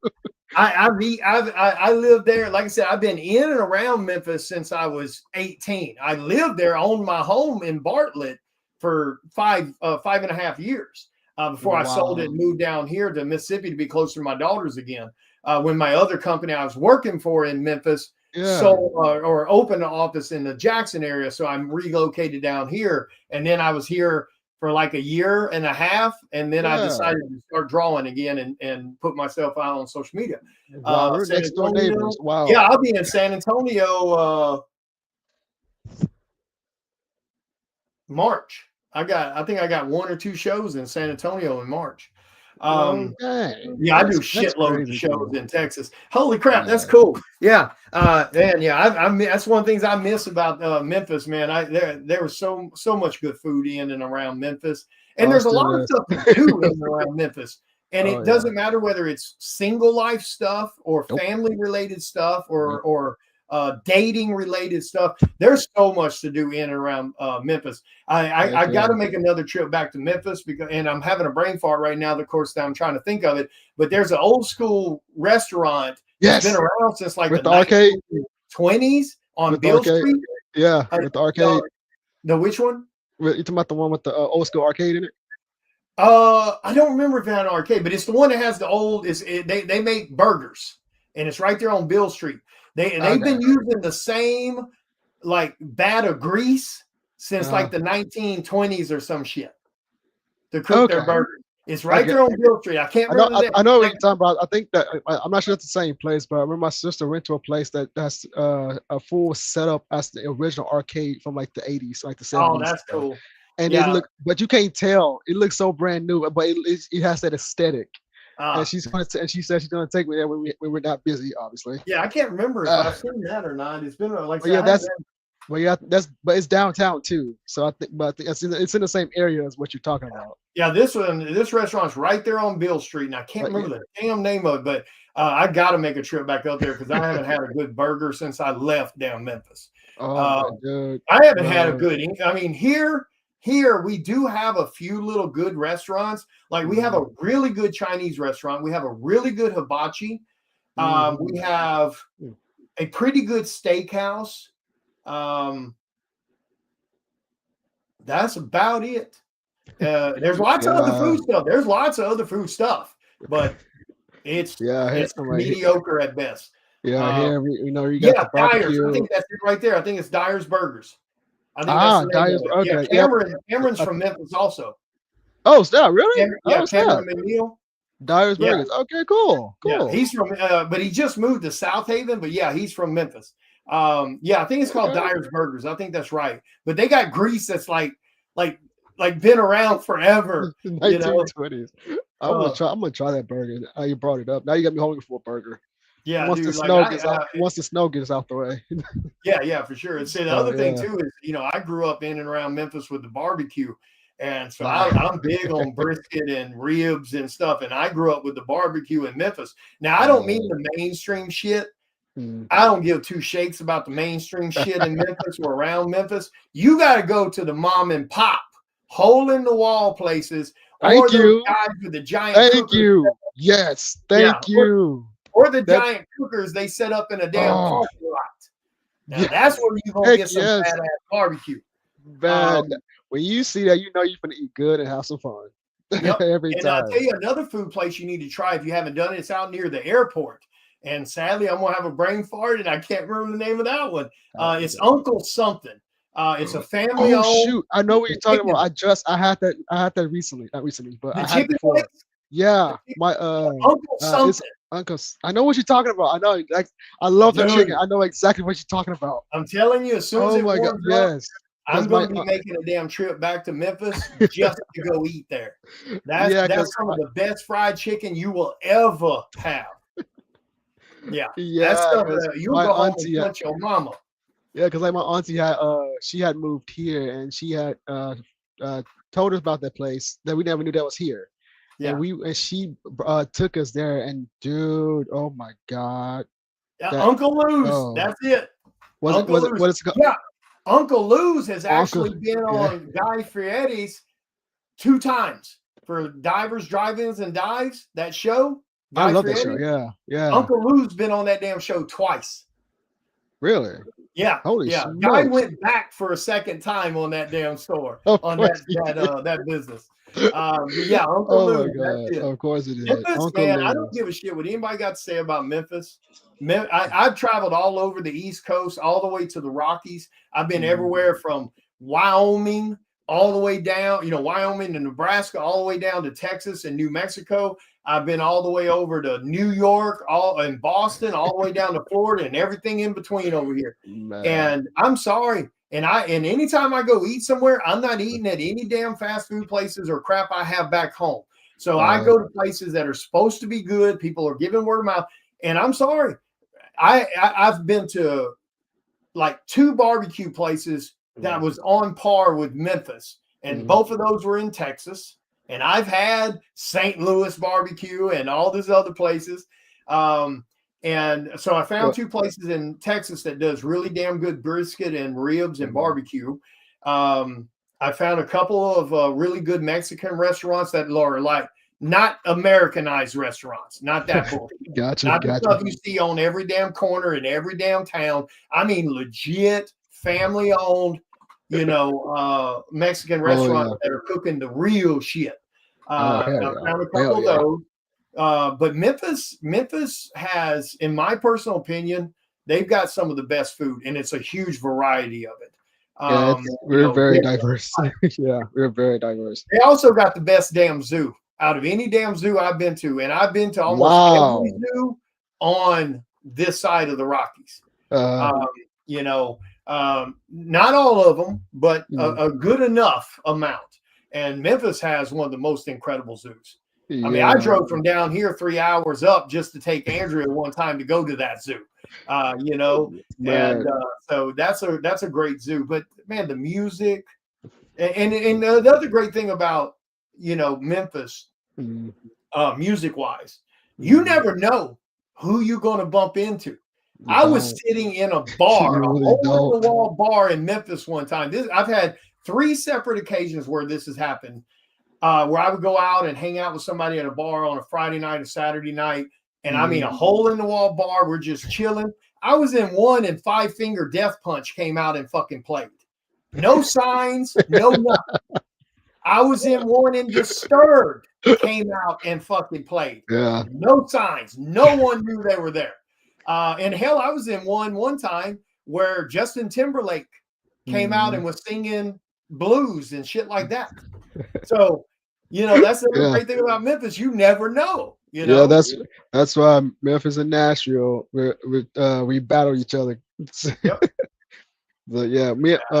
I lived there. Like I said, I've been in and around Memphis since I was 18. I lived there, owned my home in Bartlett for 5.5 years before I sold it and moved down here to Mississippi to be closer to my daughters again. When my other company I was working for in Memphis sold or opened an office in the Jackson area, so I'm relocated down here, and then I was here for like 1.5 years, and then I decided to start drawing again and put myself out on social media. Wow, we're next door neighbors. Wow. Yeah, I'll be in San Antonio March. I think I got 1 or 2 shows in San Antonio in March. Yeah, I do shitloads of shows in Texas. Holy crap, that's cool. Yeah, man, yeah, that's one of the things I miss about Memphis, man. There was so much good food in and around Memphis, and there's a lot of stuff to do in and around Memphis. And it doesn't matter whether it's single life stuff or family related stuff or dating related stuff. There's so much to do in and around Memphis. I got to make another trip back to Memphis and I'm having a brain fart right now. Of course, I'm trying to think of it, but there's an old school restaurant that's been around since like the arcade 20s on Beale Street. Yeah, with the arcade. The which one? You talking about the one with the old school arcade in it? I don't remember if it had an arcade, but it's the one that has the old. They make burgers, and it's right there on Beale Street. They've been using the same like vat of grease since like the 1920s or some shit to cook their burgers. It's right there on Beale Street. I can't remember. I know what you're talking about. I think that I'm not sure it's the same place, but I remember my sister went to a place that's a full setup as the original arcade from like the 80s, like the 70s. Oh, that's cool. And it but you can't tell. It looks so brand new, but it has that aesthetic. And she said she's gonna take me there when we're not busy, obviously. Yeah, I can't remember if I've seen that or not. It's been like but it's downtown too. So I think it's in the same area as what you're talking about. Yeah, this restaurant's right there on Beale Street, and I can't remember the damn name of it, but I got to make a trip back up there because I haven't had a good burger since I left down Memphis. I haven't had a good. I mean, here we do have a few little good restaurants. Like we have a really good Chinese restaurant. We have a really good hibachi. We have a pretty good steakhouse. That's about it. There's lots of other food stuff. There's lots of other food stuff, but it's mediocre at best. Yeah, here you got the barbecue. Dyer's. I think that's it right there. I think it's Dyer's Burgers. I think that's the name of it. Yeah, Cameron's from Memphis also. Oh, snap, really? Cameron McNeil. Dyer's Burgers. Okay, cool. Yeah, he's from, but he just moved to South Haven. But yeah, he's from Memphis. I think it's called Dyer's Burgers. I think that's right. But they got grease that's like been around forever. 1920s. I'm gonna try that burger. You brought it up. Now you got me hungry for a burger. Yeah, once the snow gets out the way. Yeah, for sure. And see, the other thing too is, I grew up in and around Memphis with the barbecue, and so I'm big on brisket and ribs and stuff. And I grew up with the barbecue in Memphis. Now I don't mean the mainstream shit. I don't give two shakes about the mainstream shit in Memphis or around Memphis. You got to go to the mom and pop, hole in the wall places. Thank you. Guys with the giant. Thank you. Yes. Thank you. or the That giant cookers they set up in a damn oh parking lot. Now yeah, that's where you gonna heck get some yes, badass barbecue. man. Um, When you see that, you know you're gonna eat good and have some fun Yep. every And I'll time. tell you another food place you need to try if you haven't done it. It's out near the airport. And sadly, I'm gonna have a brain fart, and I can't remember the name of that one. I It's forgot. Uncle something. It's a family Oh owned shoot, I know what you're talking about. chicken, I had that recently, not recently, but the I had it chicken place. before. Yeah, The chicken, my Uncle it's something, uncle's. I know what you're talking about. I know, like, I love that chicken. dude. I know exactly what you're talking about. I'm telling you, as soon as Oh it my god, warms up, yes, I'm because going my to be making a damn trip back to Memphis just to go eat there. yeah, That's because some of the best fried chicken you will ever have. Yeah, that's yeah, stuff because that you'll my go home and auntie, punch your mama. yeah, because like my auntie had she had moved here and she had uh told us about that place that we never knew that was here. Yeah. And she took us there and dude, oh my god, that Uncle Lou's. oh That's it. was it Uncle was it Lou's. what is it called? Yeah. Uncle Lou's has Uncle, actually been yeah, on Guy Fieri's 2 times for Divers, Drive-Ins, and Dives. That show, I Guy love that show. Fieri. Yeah, yeah, Uncle Lou's been on that damn show twice. really. Yeah, Holy yeah. Guy smokes! went back for a second time on that damn store, Of on course he did. that business. Yeah, Uncle Oh my Lou's. That's god! it. Of course it did. Memphis, Uncle man, I don't Lou's. give a shit what anybody got to say about Memphis. I've traveled all over the East Coast, all the way to the Rockies. I've been everywhere from Wyoming all the way down, Wyoming to Nebraska, all the way down to Texas and New Mexico. I've been all the way over to New York, all in Boston, all the way down to Florida, and everything in between over here. Man. And I'm sorry. And anytime I go eat somewhere, I'm not eating at any damn fast food places or crap I have back home. So I go to places that are supposed to be good. People are giving word of mouth. And I'm sorry. I've been to like 2 barbecue places that was on par with Memphis. And both of those were in Texas. And I've had St. Louis barbecue and all these other places. And so I found 2 places in Texas that does really damn good brisket and ribs and barbecue. I found a couple of really good Mexican restaurants that are like not Americanized restaurants, not that bullshit. Not the stuff you see on every damn corner in every damn town. I mean, legit family-owned, Mexican restaurants that are cooking the real shit. I found a couple of those. But Memphis has, in my personal opinion, they've got some of the best food, and it's a huge variety of it. We're very diverse. Yeah, we're very diverse. They also got the best damn zoo out of any damn zoo I've been to, and I've been to almost every zoo on this side of the Rockies. Not all of them, but a good enough amount. And Memphis has one of the most incredible zoos. I mean, I drove from down here 3 hours up just to take Andrea one time to go to that zoo. And so that's a great zoo. But man, the music and the other great thing about Memphis, music wise, you never know who you're going to bump into. I was sitting in a bar, a hole in the wall bar in Memphis one time. I've had 3 separate occasions where this has happened, where I would go out and hang out with somebody at a bar on a Friday night or Saturday night. And I mean, a hole in the wall bar. We're just chilling. I was in one and Five Finger Death Punch came out and fucking played. No signs, no nothing. I was in one and Disturbed came out and fucking played. Yeah. No signs. No one knew they were there. And hell, I was in one time where Justin Timberlake came out and was singing blues and shit like that. So, that's the great thing about Memphis. You never know. Yeah, that's why Memphis and Nashville we battle each other. Yep. But yeah,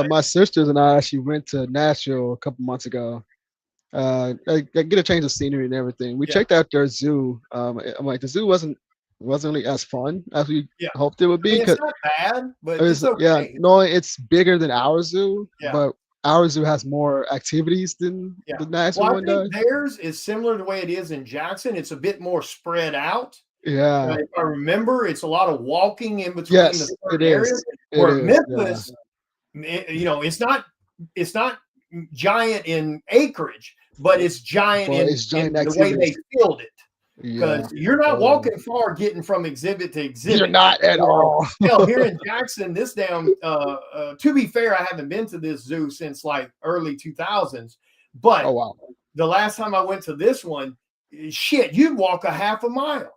my sisters and I actually went to Nashville a couple months ago. I get a change of scenery and everything. We checked out their zoo. I'm like, the zoo wasn't really as fun as we hoped it would be. It's not bad, but it's okay. Yeah, no, it's bigger than our zoo, Yeah. but our zoo has more activities than the Nashville one does. Theirs is similar to the way it is in Jackson. It's a bit more spread out. Yeah. If I remember, it's a lot of walking in between the certain areas. Where Memphis, it's not giant in acreage, but it's giant in activity. the way they filled it. Yeah. because you're not walking far getting from exhibit to exhibit. You're not at You know, all. hell, here in Jackson, this damn. To be fair, I haven't been to this zoo since like early 2000s. But Oh wow. the last time I went to this one, shit, you'd walk a half a mile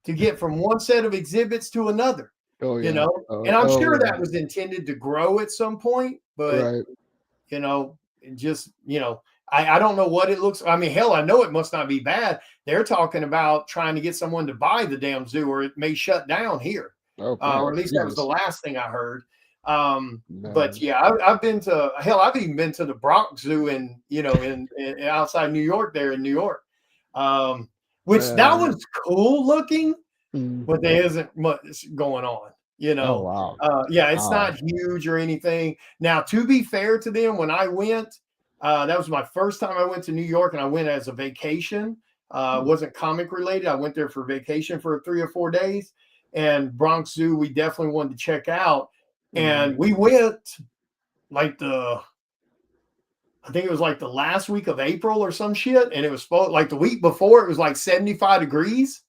to get from one set of exhibits to another. Oh You yeah. know, Oh, and I'm oh, sure yeah. that was intended to grow at some point, but Right. you know, just I don't know what it looks. I mean, hell, I know it must not be bad. They're talking about trying to get someone to buy the damn zoo, or it may shut down here, Oh, or at least that was the Jesus. last thing I heard. But Man. yeah, I've been to hell. I've even been to the Bronx Zoo in outside New York, there in New York, which that Man. was cool looking, Mm. but there isn't much going on. Oh wow. Yeah, it's Wow. not huge or anything. Now, to be fair to them, when I went, that was my first time I went to New York, and I went as a vacation. Wasn't comic related. I went there for vacation for 3 or 4 days, and Bronx Zoo we definitely wanted to check out, and we went like I think it was like the last week of April or some shit, and it was supposed like the week before it was like 75 degrees,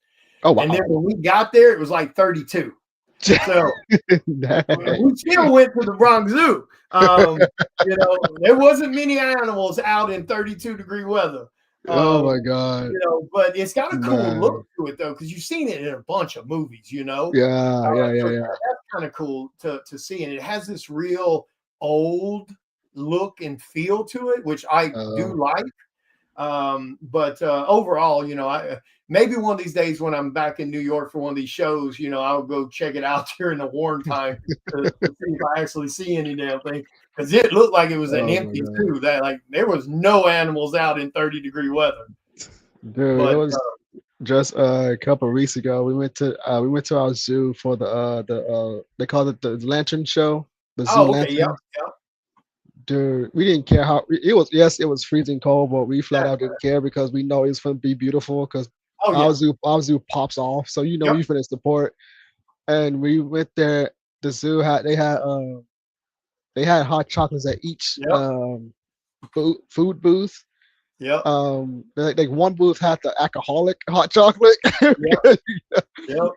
Oh wow. and then when we got there it was like 32. So we still went to the Bronx Zoo. There wasn't many animals out in 32-degree weather. Oh my God. But it's got a cool Man. look to it though, because you've seen it in a bunch of movies. Yeah. So that's kind of cool to see, and it has this real old look and feel to it, which I do like. But overall, maybe one of these days when I'm back in New York for one of these shows, I'll go check it out during the warm time to see if I actually see any damn thing. Because it looked like it was an empty zoo. That like there was no animals out in 30-degree weather. Dude, it was just a couple of weeks ago. We went to our zoo for the they call it the lantern show. The zoo lantern. Yep. Dude, we didn't care how it was. Yes, it was freezing cold, but we flat out didn't care because we know it's going to be beautiful. Because our zoo pops off, so we finna support. And we went there. The zoo they had hot chocolates at each food booth. Yep. Like one booth had the alcoholic hot chocolate. Yep. I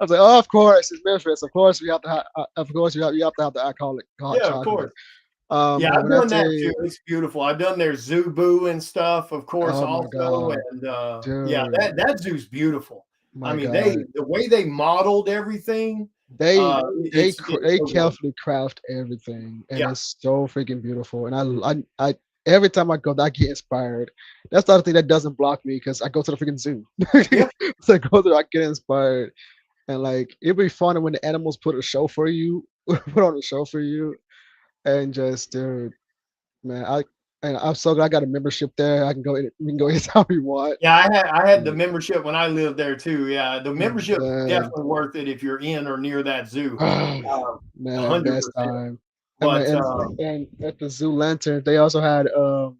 was like, oh, of course, it's Memphis. Of course, you have to have the alcoholic hot chocolate. Of course. I've done that too. It's beautiful. I've done their Zoo Boo and stuff, of course, also. And that zoo's beautiful. The way they modeled everything. They carefully craft everything, and it's so freaking beautiful. And I every time I go, I get inspired. That's the other thing that doesn't block me because I go to the freaking zoo. So I go there, I get inspired, and like it'd be fun when the animals put on a show for you, and just dude, man, I'm so glad I got a membership there. I can go. We can go anytime we want. Yeah, I had the membership when I lived there too. Yeah, the membership is definitely worth it if you're in or near that zoo. Man, 100%. best time. But and at the Zoo Lantern, they also had a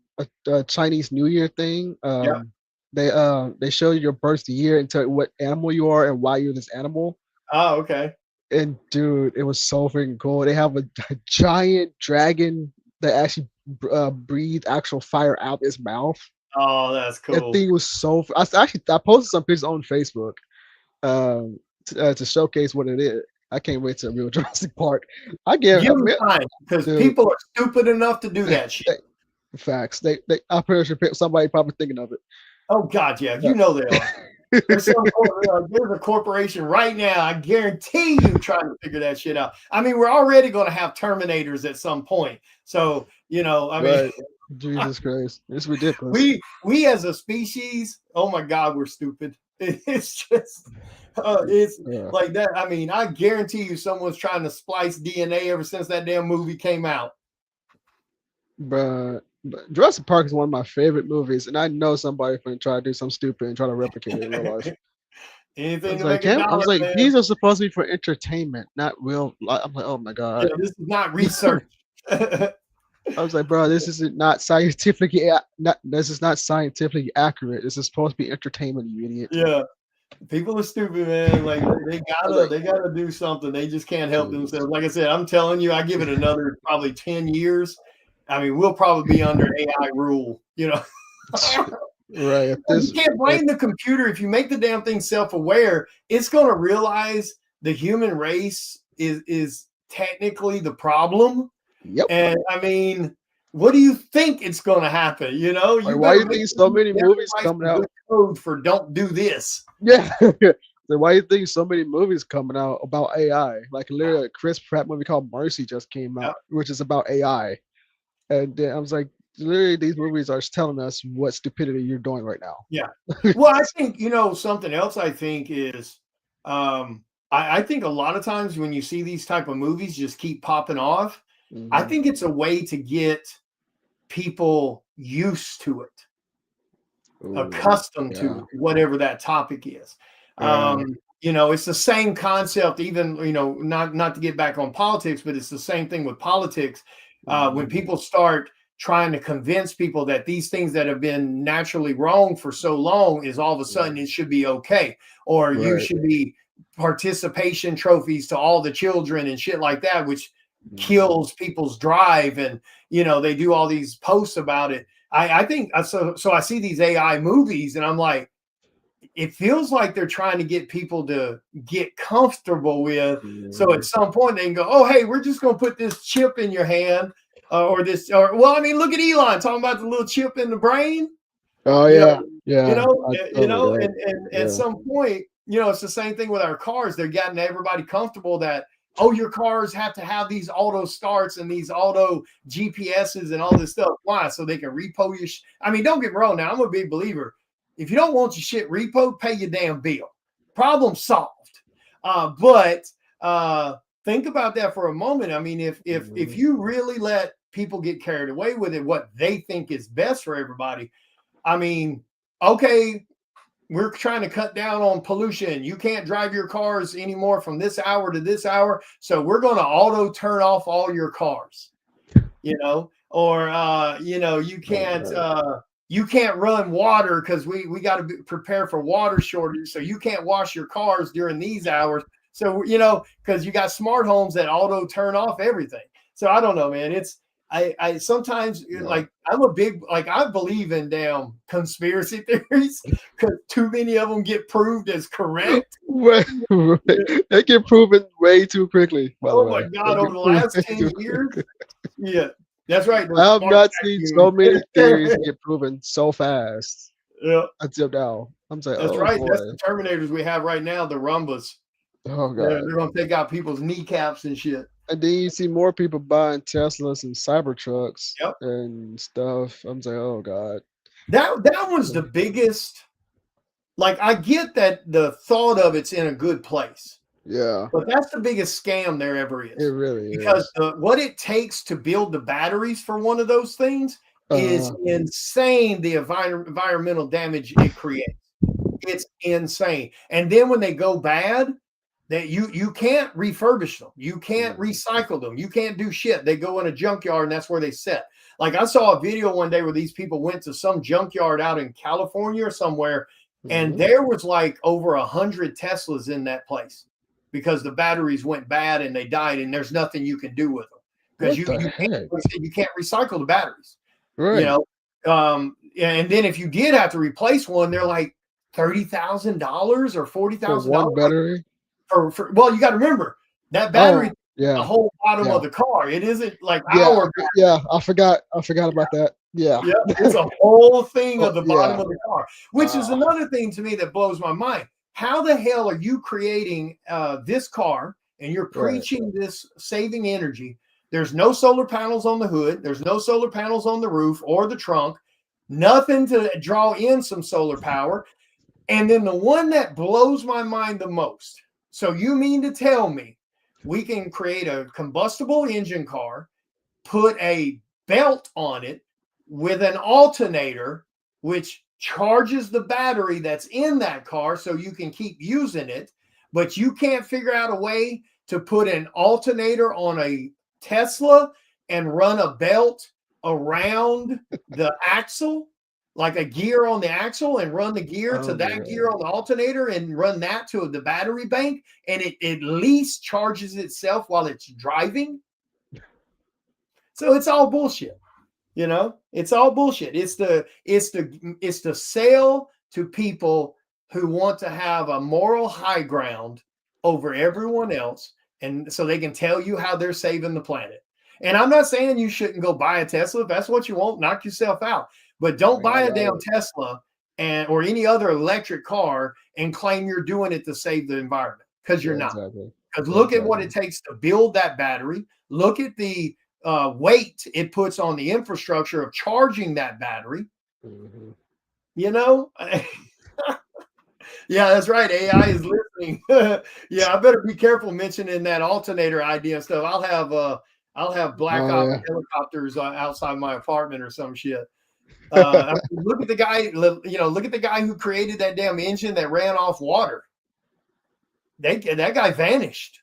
Chinese New Year thing. They show you your birth year and tell you what animal you are and why you're this animal. Oh, okay. And dude, it was so freaking cool. They have a giant dragon that actually breathed actual fire out its mouth. Oh, that's cool. That thing was so. I posted some pictures on Facebook to showcase what it is. I can't wait to real Jurassic Park. I give them time because people are stupid enough to do that shit. Facts. I'm pretty sure somebody probably thinking of it. Oh God, yeah, you know they are. There's a corporation right now, I guarantee you, trying to figure that shit out. I mean, we're already going to have Terminators at some point. So, mean, Jesus Christ, it's ridiculous. We as a species, oh my God, we're stupid. It's just, like that. I mean, I guarantee you someone's trying to splice DNA ever since that damn movie came out. But Jurassic Park is one of my favorite movies, and I know somebody's going to try to do something stupid and try to replicate it in real life. I was like, these are supposed to be for entertainment, not real. I'm like, oh my God. Yeah, this is not research. I was like, bro, this is not scientifically accurate. This is supposed to be entertainment, you idiot. Yeah. People are stupid, man. Like they gotta do something. They just can't help themselves. Like I said, I'm telling you, I give it another probably 10 years. I mean, we'll probably be under AI rule, Right. If You this, can't blame the computer. If you make the damn thing self-aware, it's going to realize the human race is technically the problem. yep. And I mean, what do you think it's going to happen? You know, Like, you why better you make think sure so many you movies write coming some out? good code for don't do this. Yeah. So why you think so many movies coming out about AI? Like literally, a Chris Pratt movie called Mercy just came Yep. out, which is about AI. And then I was like, literally, these movies are telling us what stupidity you're doing right now. Yeah. Well, I think, something else I think is I think a lot of times when you see these type of movies just keep popping off, I Mhm. think it's a way to get people used to it, Ooh, accustomed to yeah. it, whatever that topic is. Yeah. It's the same concept, even, not to get back on politics, but it's the same thing with politics. When Mhm. people start trying to convince people that these things that have been naturally wrong for so long is all of a sudden it should be okay, or you Right. should be participation trophies to all the children and shit like that, which Mhm. kills people's drive. And, they do all these posts about it. I think so I see these AI movies and I'm like, it feels like they're trying to get people to get comfortable with. So at Mhm. some point they can go, oh, hey, we're just going to put this chip in your hand, well, I mean, look at Elon talking about the little chip in the brain, Oh you know, yeah. Yeah. I totally got it. and at Yeah. some point, it's the same thing with our cars. They're getting everybody comfortable that, oh, your cars have to have these auto starts and these auto GPSs and all this stuff. Why? So they can repo your. I mean, don't get me wrong. Now, I'm a big believer. If you don't want your shit repoed, pay your damn bill. Problem solved. But think about that for a moment. I mean, if Mhm. you really let people get carried away with it, what they think is best for everybody. I mean, okay, we're trying to cut down on pollution. You can't drive your cars anymore from this hour to this hour. So we're going to auto turn off all your cars, or, you can't run water because we got to prepare for water shortage. So you can't wash your cars during these hours. So, because you got smart homes that auto turn off everything. So I don't know, man. I sometimes Yeah. like I'm a big, like I believe in damn conspiracy theories because too many of them get proved as correct. Right, right. They get proven way too quickly, by the Oh my way. They God, over get the proven last way 10 too years. quickly. Yeah, that's right. I Those have smart not seen so many theories vacuums. get proven so fast Yeah, until now. I'm saying, that's oh right. That's boy. the Terminators we have right now, the Rumbas. Oh They're, god. they're going to take out people's kneecaps and shit. And then you see more people buying Teslas and Cybertrucks Yep. and stuff. I'm saying, oh god. That was the biggest. Like, I get that the thought of it's in a good place, Yeah, but that's the biggest scam there ever it is. really Because is. what it takes to build the batteries for one of those things is Uh insane, the environmental damage it creates. It's insane. And then when they go bad, that you can't refurbish them. You can't recycle them. You can't do shit. They go in a junkyard and that's where they sit. Like I saw a video one day where these people went to some junkyard out in California or somewhere, and mhm. there was like over 100 Teslas in that place because the batteries went bad and they died, and there's nothing you can do with them because What the heck? you can't recycle the batteries. You Right. know, and then if you did have to replace one, they're like $30,000 or forty For thousand one dollars. battery? For well, you got to remember that battery, Oh, the yeah. whole bottom Yeah. of the car. It isn't like Yeah. our Yeah. I forgot about that. Yeah. yeah, it's a whole thing Oh, of the bottom yeah. of the car, which is Ah, another thing to me that blows my mind. How the hell are you creating this car and you're right. preaching this saving energy? There's no solar panels on the hood. There's no solar panels on the roof or the trunk. Nothing to draw in some solar power. And then the one that blows my mind the most. So you mean to tell me we can create a combustible engine car, put a belt on it with an alternator, which charges the battery that's in that car so you can keep using it, but you can't figure out a way to put an alternator on a Tesla and run a belt around the axle, like a gear on the axle, and run the gear to Oh my that gear god. on the alternator and run that to the battery bank, and it at least charges itself while it's driving. So it's all bullshit. You know, it's all bullshit. It's the sale to people who want to have a moral high ground over everyone else, and so they can tell you how they're saving the planet. And I'm not saying you shouldn't go buy a Tesla. If that's what you want, knock yourself out. But don't buy a damn Tesla and or any other electric car and claim you're doing it to save the environment, because you're not. Exactly. Because look at what it takes to build that battery. Look at the weight it puts on the infrastructure of charging that battery. Mhm. You know, yeah, that's right. AI is listening. Yeah, I better be careful mentioning that alternator idea and stuff. I'll have black Oh, ops yeah. helicopters outside my apartment or some shit. Look at the guy. You know, look at the guy who created that damn engine that ran off water. That guy vanished.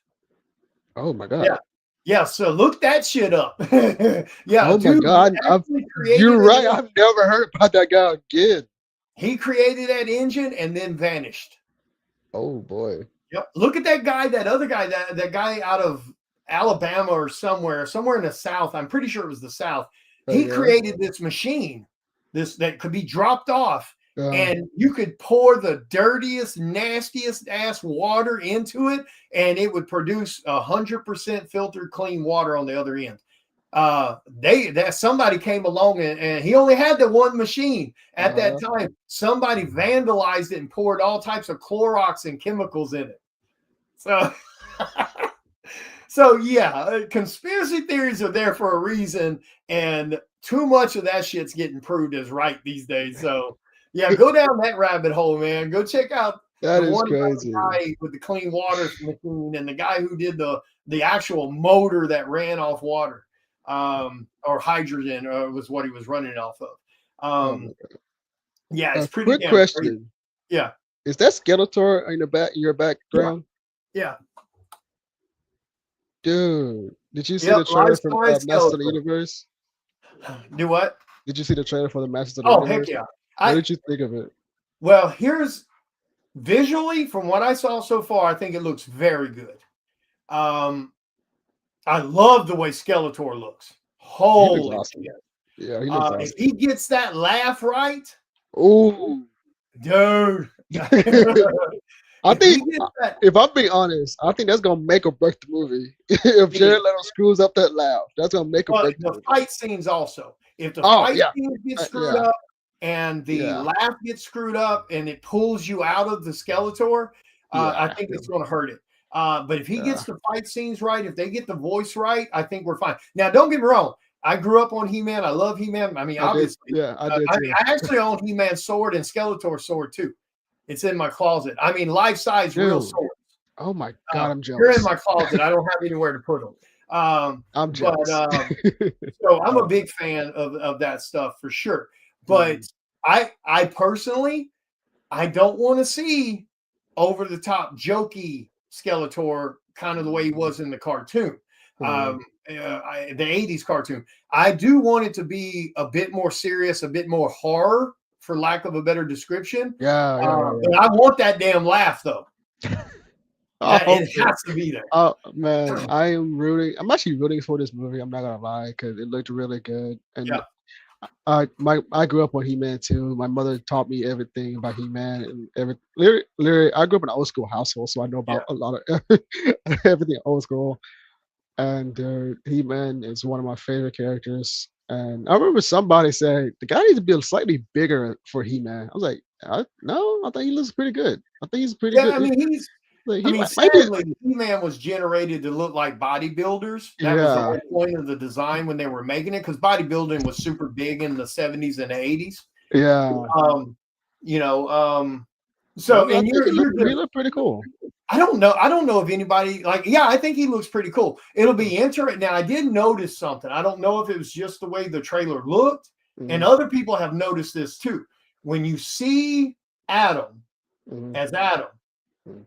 Oh my Yeah. God. Yeah, so look that shit up. Yeah, Oh my dude God. actually created You're right. it. I've never heard about that guy again. He created that engine and then vanished. Oh boy. Yep. Look at that guy, that other guy, that guy out of Alabama or somewhere in the South. I'm pretty sure it was the South. He Okay. created this machine, this that could be dropped off, Uh, and you could pour the dirtiest, nastiest ass water into it, and it would produce 100% filtered clean water on the other end. Somebody came along and he only had the one machine at that time. Somebody vandalized it and poured all types of Clorox and chemicals in it. So so yeah, conspiracy theories are there for a reason, and too much of that shit's getting proved as right these days. So yeah, go down that rabbit hole, man. Go check out that the is one crazy. guy with the clean water machine and the guy who did the actual motor that ran off water, or hydrogen, was what he was running off of. Oh my God. Yeah, A it's pretty quick damn crazy. question. Yeah, Is that Skeletor in your background? yeah. Dude, did you see Yep, the trailer for life-size Masters of the Skeletor. Universe? Do what? Did you see the trailer for the Masters of the Oh, heck Universe? yeah. What did you think of it? Well, here's visually from what I saw so far, I think it looks very good. I love the way Skeletor looks. He looks Holy awesome. shit. Yeah, he looks awesome. If he gets that laugh right, Ooh. dude. I If he think, gets that, if I'm being honest, I think that's gonna make or break the movie. If Jared Leto screws up that laugh, that's gonna make or but break the the movie. fight scenes also. If the Oh fight yeah, scenes get screwed yeah, up and the yeah, laugh gets screwed up and it pulls you out of the Skeletor, I yeah, think it's going to hurt it. But if he yeah. gets the fight scenes right, if they get the voice right, I think we're fine. Now, don't get me wrong. I grew up on He-Man. I love He-Man. I mean, I did, obviously, yeah, I did too. I actually own He-Man's sword and Skeletor's sword too. It's in my closet. I mean, life-size real Dude. sword. Oh my God, I'm They're in jealous. my closet. I don't have anywhere to put them. I'm But jealous. so I'm a big fan of that stuff for sure. But I personally, I don't want to see over the top jokey Skeletor kind of the way he was in the cartoon, the 80s cartoon. I do want it to be a bit more serious, a bit more horror, for lack of a better description. Yeah. But I want that damn laugh though. It has to be there. Oh man, I'm actually rooting for this movie. I'm not gonna lie, because it looked really good. And Yeah. I grew up on He-Man too. My mother taught me everything about He-Man and literally, I grew up in an old school household, so I know about a lot of everything old school. And He-Man is one of my favorite characters. And I remember somebody said the guy needs to be slightly bigger for He-Man. I was like, no, I think he looks pretty good. I think he's pretty good. I mean, Maybe sadly, He-Man was generated to look like bodybuilders. That was the whole point of the design when they were making it, because bodybuilding was super big in the 70s and 80s. Yeah. So I and think he you're look pretty cool. I don't know if anybody I think he looks pretty cool. It'll be interesting. Now, I did notice something. I don't know if it was just the way the trailer looked, and other people have noticed this too. When you see Adam as Adam,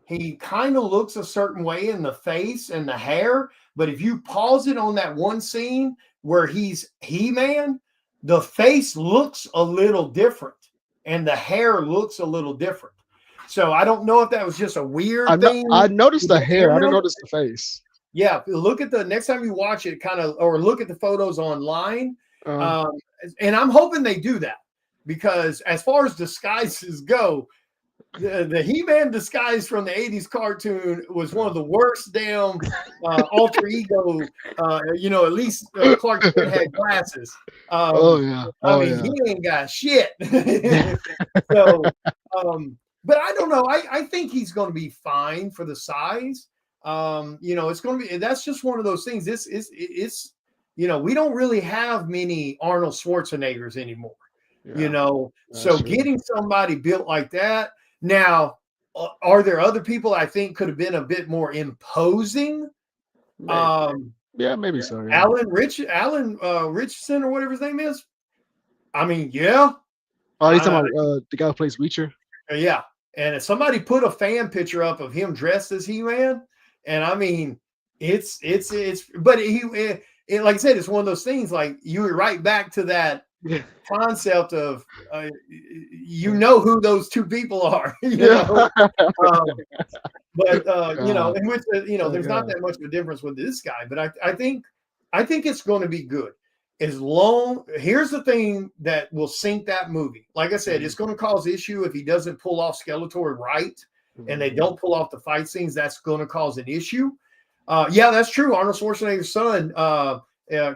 he kind of looks a certain way in the face and the hair. But if you pause it on that one scene where he's He-Man, the face looks a little different and the hair looks a little different. So I don't know if that was just a weird thing. I noticed the hair. I didn't notice the face. Yeah, look at the next time you watch it, or look at the photos online. and I'm hoping they do that, because as far as disguises go, the He-Man disguise from the 80s cartoon was one of the worst damn alter ego. At least Clark Kent had glasses. Oh yeah. I Oh mean, yeah. he ain't got shit. So, but I don't know. I think he's going to be fine for the size. It's going to be. That's just one of those things. It's we don't really have many Arnold Schwarzeneggers anymore. Yeah. So True. getting somebody built like that. Now, are there other people I think could have been a bit more imposing? Maybe. Maybe so. Yeah. Alan Richardson or whatever his name is. I mean, yeah. Oh, he's talking about the guy who plays Reacher. Yeah. And if somebody put a fan picture up of him dressed as He-Man, and I mean, but like I said, it's one of those things, like you were right back to that concept of who those two people are, but and with there's not that much of a difference with this guy, but I think it's going to be good. Here's the thing that will sink that movie. Like I said, it's going to cause issue if he doesn't pull off Skeletor right, and they don't pull off the fight scenes. That's going to cause an issue. Yeah, that's true. Arnold Schwarzenegger's son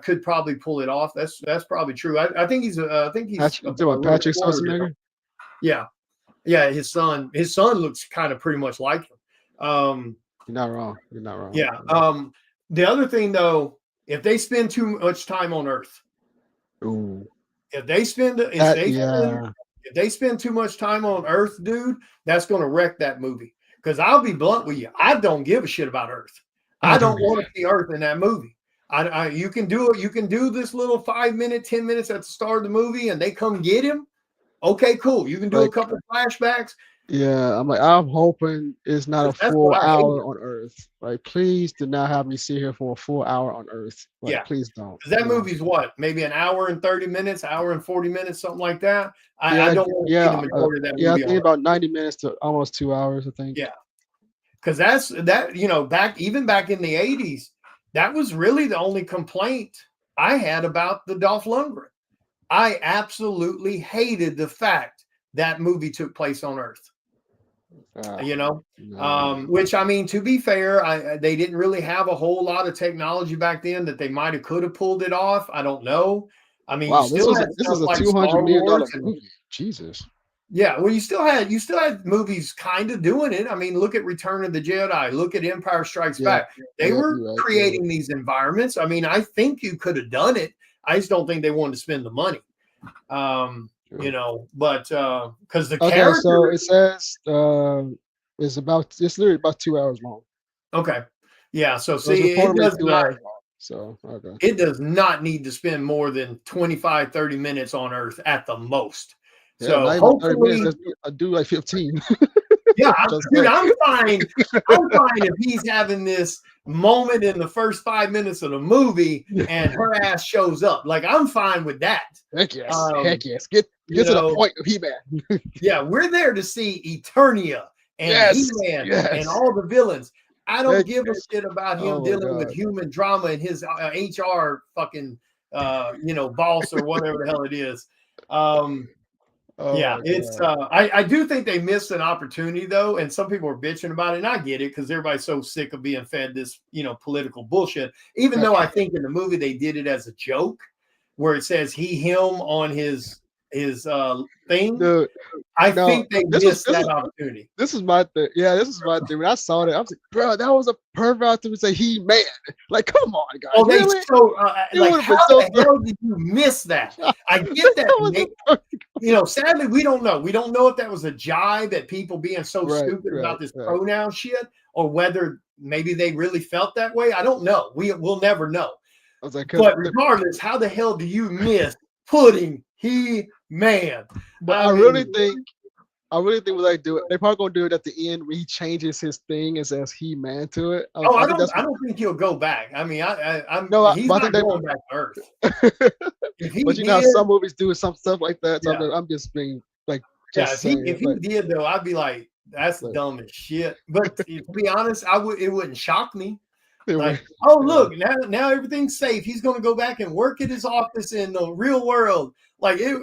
could probably pull it off. That's probably true. I think he's Patrick Schwarzenegger. Yeah, his son looks kind of pretty much like him. You're not wrong. Yeah. The other thing though, if they spend too much time on Earth, if they spend too much time on Earth, dude, that's going to wreck that movie. Because I'll be blunt with you, I don't give a shit about Earth. I don't want to see Earth in that movie. You can do it. You can do this little 5 minute, 10 minutes at the start of the movie, and they come get him. Okay, cool. You can do a couple of flashbacks. Yeah, I'm hoping it's not a full hour on Earth. Like, please do not have me sit here for a full hour on Earth. Like, please don't. That movie's what? Maybe an hour and 30 minutes, hour and 40 minutes, something like that. I don't want to see the majority of that movie. Yeah, I think about 90 minutes to almost 2 hours, I think. Yeah. Because back in the 80s, that was really the only complaint I had about the Dolph Lundgren. I absolutely hated the fact that movie took place on Earth. Which, I mean, to be fair, they didn't really have a whole lot of technology back then that they might have could have pulled it off. I don't know. I mean, wow, this is a $200 million movie. Jesus. Yeah, well, you still had movies kind of doing it. I mean, look at Return of the Jedi. Look at Empire Strikes Back. They were creating these environments. I mean, I think you could have done it. I just don't think they wanted to spend the money. But because the character. So it says it's literally about 2 hours long. Okay. Yeah. So see, it does not. So okay. It does not need to spend more than 25, 30 minutes on Earth at the most. Yeah, so hopefully, I do like 15. Yeah, I'm fine. I'm fine if he's having this moment in the first 5 minutes of the movie and her ass shows up. Like, I'm fine with that. Heck yes. Get to the point of He-Man. Yeah, we're there to see Eternia and He-Man and all the villains. I don't give a shit about him dealing with human drama and his HR fucking boss or whatever the hell it is. I do think they missed an opportunity though, and some people are bitching about it, and I get it because everybody's so sick of being fed this political bullshit. Even though I think in the movie they did it as a joke, where it says him on his thing. Dude, I think they missed that opportunity. This is my thing. Yeah, this is my thing. When I saw that, I was like, bro, that was a perfect to say He-Man. Like, come on, guys. Oh, really? How the hell did you miss that? I get that. Sadly, we don't know. We don't know if that was a jibe at people being so stupid about this pronoun shit, or whether maybe they really felt that way. I don't know. We'll never know. I was like, but regardless, how the hell do you miss putting He-Man? But I really think what they do, they're probably gonna do it at the end where he changes his thing and says He-Man to it. I don't think he'll go back. I mean, he's not going back to Earth. But some movies do some stuff like that. So I'm just being like, if he did though, I'd be like, that's dumb as shit. But to be honest, it wouldn't shock me. Like, oh look, now everything's safe. He's going to go back and work at his office in the real world. Like it,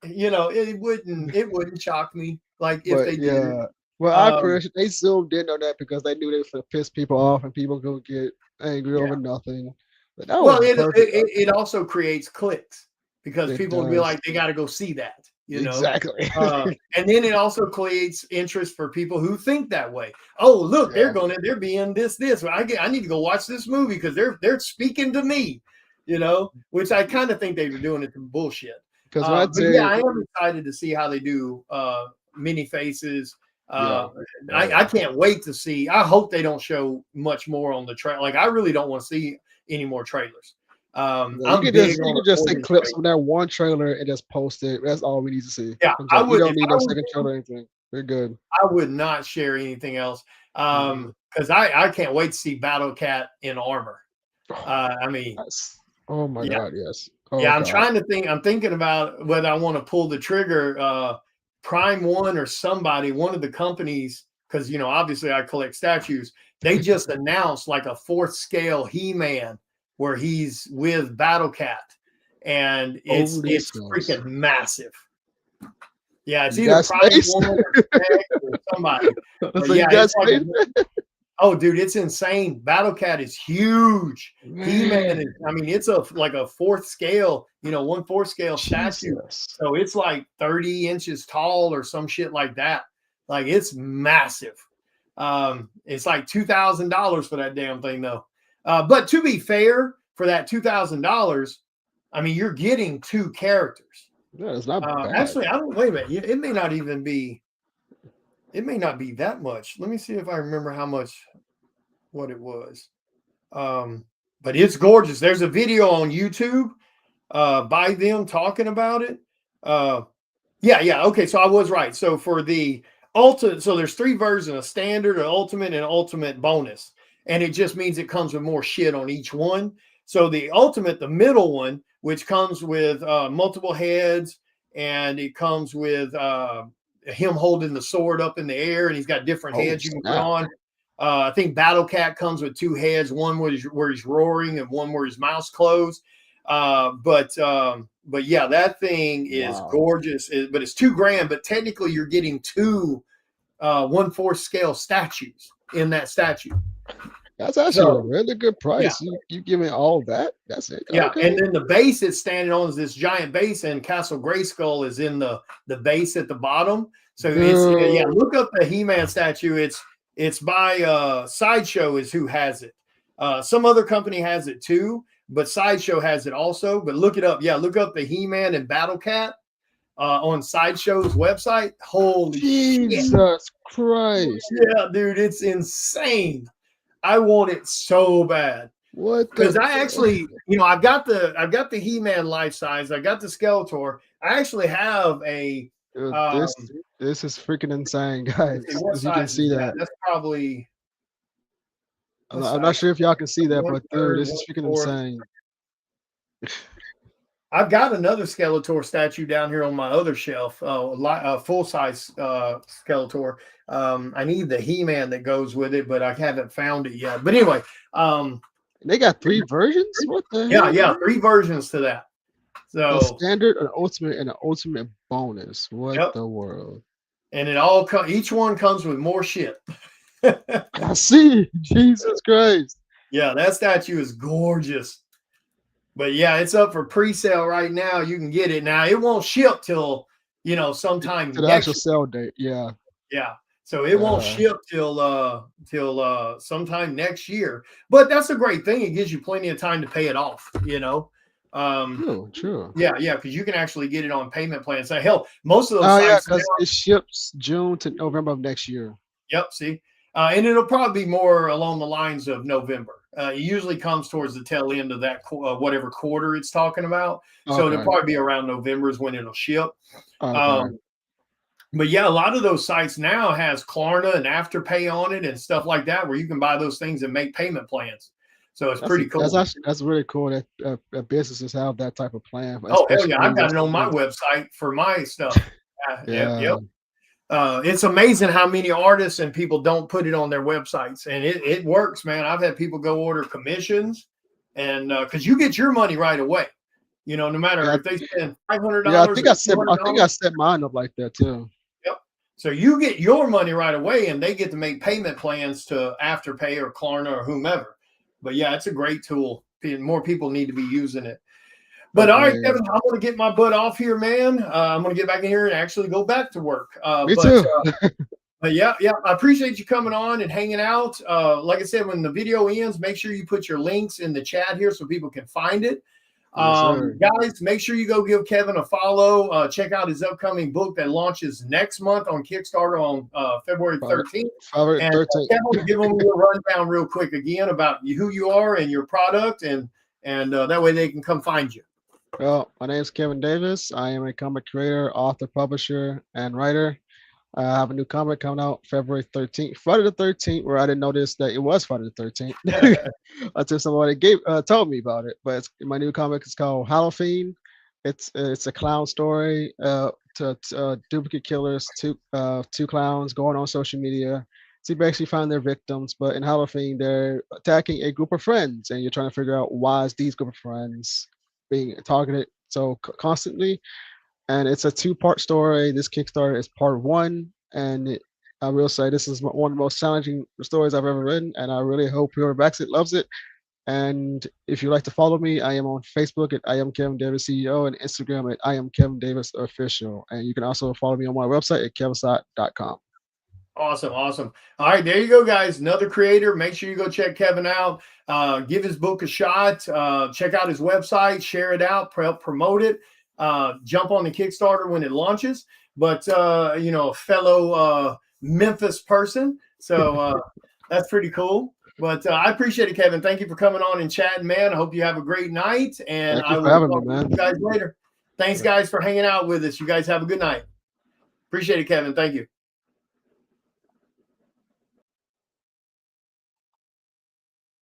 it wouldn't shock me. Like if they did. Well, I appreciate they zoomed in on that because they knew they were going to piss people off and people going to get angry over nothing. But that Well, was perfect. it also creates clicks because people will be like, they got to go see that. Exactly. And then it also creates interest for people who think that way. Oh, look, they're being this. Well, I need to go watch this movie because they're speaking to me, which I kind of think they were doing it to bullshit. But I am excited to see how they do many faces. I can't wait to see. I hope they don't show much more on the trailer. Like, I really don't want to see any more trailers. You can just take clips from that one trailer and just post it. That's all we need to see. Yeah, I would. You don't need no second trailer or anything. We're good. I would not share anything else because I can't wait to see Battle Cat in armor. I mean, oh my god, yes. Oh, I'm trying to think. I'm thinking about whether I want to pull the trigger. Prime One or somebody, one of the companies, because obviously I collect statues. They just announced like a 4th scale He-Man where he's with Battle Cat, and it's freaking massive. Yeah, it's either Prime One or somebody. Oh, dude, it's insane. Battle Cat is huge. He-Man is, it's like a 4th scale, 1/4 scale statue. So it's like 30 inches tall or some shit like that. Like, it's massive. It's like $2,000 for that damn thing, though. But to be fair, for that $2,000, you're getting 2 characters. Yeah, it's not bad. Actually, wait a minute. It may not even be. It may not be that much. Let me see if I remember what it was. But it's gorgeous. There's a video on YouTube by them talking about it. Okay. So I was right. So for the ultimate, so there's 3 versions: a standard, an ultimate, and an ultimate bonus. And it just means it comes with more shit on each one. So the ultimate, the middle one, which comes with multiple heads, and it comes with him holding the sword up in the air, and he's got different heads you can put on. I think Battle Cat comes with 2 heads, one where he's roaring and one where his mouth's closed. But yeah, that thing is gorgeous. But it's $2,000. But technically, you're getting 2 1/4 scale statues in that statue. That's actually a really good price. Yeah. You give me all that. That's it. Yeah, okay. And then the base it's standing on is this giant base, and Castle Grayskull is in the base at the bottom. So it's look up the He-Man statue. It's by Sideshow is who has it. Some other company has it too, but Sideshow has it also. But look it up. Yeah, look up the He-Man and Battle Cat on Sideshow's website. Holy Jesus Christ! Yeah, dude, it's insane. I want it so bad. What? Because I actually, I've got the He-Man life size. I got the Skeletor. I actually have a. This is freaking insane, guys. You can see that. That's probably. I'm not sure if y'all can see that, but dude, this is freaking insane. I've got another Skeletor statue down here on my other shelf, full size Skeletor. I need the He-Man that goes with it, but I haven't found it yet. But anyway, they got 3 versions. What the hell? Yeah, 3 versions to that. So a standard, an ultimate, and an ultimate bonus. What the world? And each one comes with more shit. I see. Jesus Christ. Yeah, that statue is gorgeous. But yeah, it's up for pre-sale right now. You can get it now. It won't ship till sometime to the actual sale date. Yeah. Yeah. So it won't ship till sometime next year. But that's a great thing. It gives you plenty of time to pay it off. True. Yeah, because you can actually get it on payment plans. So hell, most of those sites because it ships June to November of next year. Yep. See, and it'll probably be more along the lines of November. It usually comes towards the tail end of that whatever quarter it's talking about. So it'll probably be around November is when it'll ship. But yeah, a lot of those sites now has Klarna and Afterpay on it and stuff like that, where you can buy those things and make payment plans. So it's pretty cool. That's really cool that businesses have that type of plan. Oh hell yeah, I've got it on my website for my stuff. Yep. it's amazing how many artists and people don't put it on their websites, and it works, man. I've had people go order commissions, and because you get your money right away, no matter Yeah, if they spend $500 yeah. or I think I $200. set mine up like that too. Yep. So you get your money right away, and they get to make payment plans to Afterpay or Klarna or whomever. But yeah, it's a great tool. More people need to be using it. But all right, Agreed. Kevin, I'm going to get my butt off here, man. I'm going to get back in here and actually go back to work. Me too. But yeah, I appreciate you coming on and hanging out. Like I said, when the video ends, make sure you put your links in the chat here so people can find it. Guys, make sure you go give Kevin a follow. Check out his upcoming book that launches next month on Kickstarter on February 13th. February 13th. Kevin, give them a rundown real quick again about who you are and your product, and that way they can come find you. Well, my name is Kevin Davis. I am a comic creator, author, publisher, and writer. I have a new comic coming out February 13th, Friday the 13th, where I didn't notice that it was Friday the 13th until somebody told me about it. But my new comic is called Halloween. It's a clown story to duplicate killers, two clowns going on social media to basically find their victims. But in Halloween, they're attacking a group of friends, and you're trying to figure out why is these group of friends being targeted so constantly. And it's a 2-part story. This Kickstarter is part 1, and I will say this is one of the most challenging stories I've ever written, and I really hope whoever backs it loves it. And if you'd like to follow me, I am on Facebook at I am Kevin Davis CEO and Instagram at I am Kevin Davis Official. And you can also follow me on my website at kevinsott.com. Awesome. All right, there you go, guys. Another creator. Make sure you go check Kevin out. Give his book a shot. Check out his website. Share it out. Promote it. Jump on the Kickstarter when it launches. But fellow Memphis person, so that's pretty cool. But I appreciate it, Kevin. Thank you for coming on and chatting, man. I hope you have a great night, and I will talk to you guys later. Thanks, guys, for hanging out with us. You guys have a good night. Appreciate it, Kevin. Thank you.